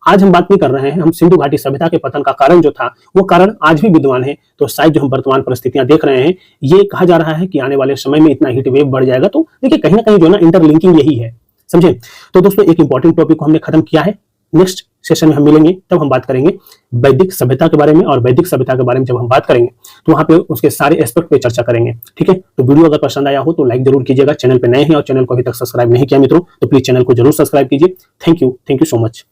A: आज हम बात नहीं कर रहे हैं, हम सिंधु घाटी सभ्यता के पतन का कारण जो था वो कारण आज भी विद्यमान है। तो शायद जो हम वर्तमान परिस्थितियां देख रहे हैं, ये कहा जा रहा है कि आने वाले समय में इतना हीट वेव बढ़ जाएगा। तो देखिए कहीं ना कहीं जो है ना इंटरलिंकिंग यही है, समझे। तो दोस्तों एक इंपॉर्टेंट टॉपिक को हमने खत्म किया है। नेक्स्ट सेशन में हम मिलेंगे, तब हम बात करेंगे वैदिक सभ्यता के बारे में, और वैदिक सभ्यता के बारे में जब हम बात करेंगे तो वहां पे उसके सारे एस्पेक्ट पे चर्चा करेंगे। ठीक है, तो वीडियो अगर पसंद आया हो तो लाइक जरूर कीजिएगा। चैनल पे नए हैं और चैनल को अभी तक सब्सक्राइब नहीं किया मित्रों तो प्लीज चैनल को जरूर सब्सक्राइब कीजिए। Thank you so much.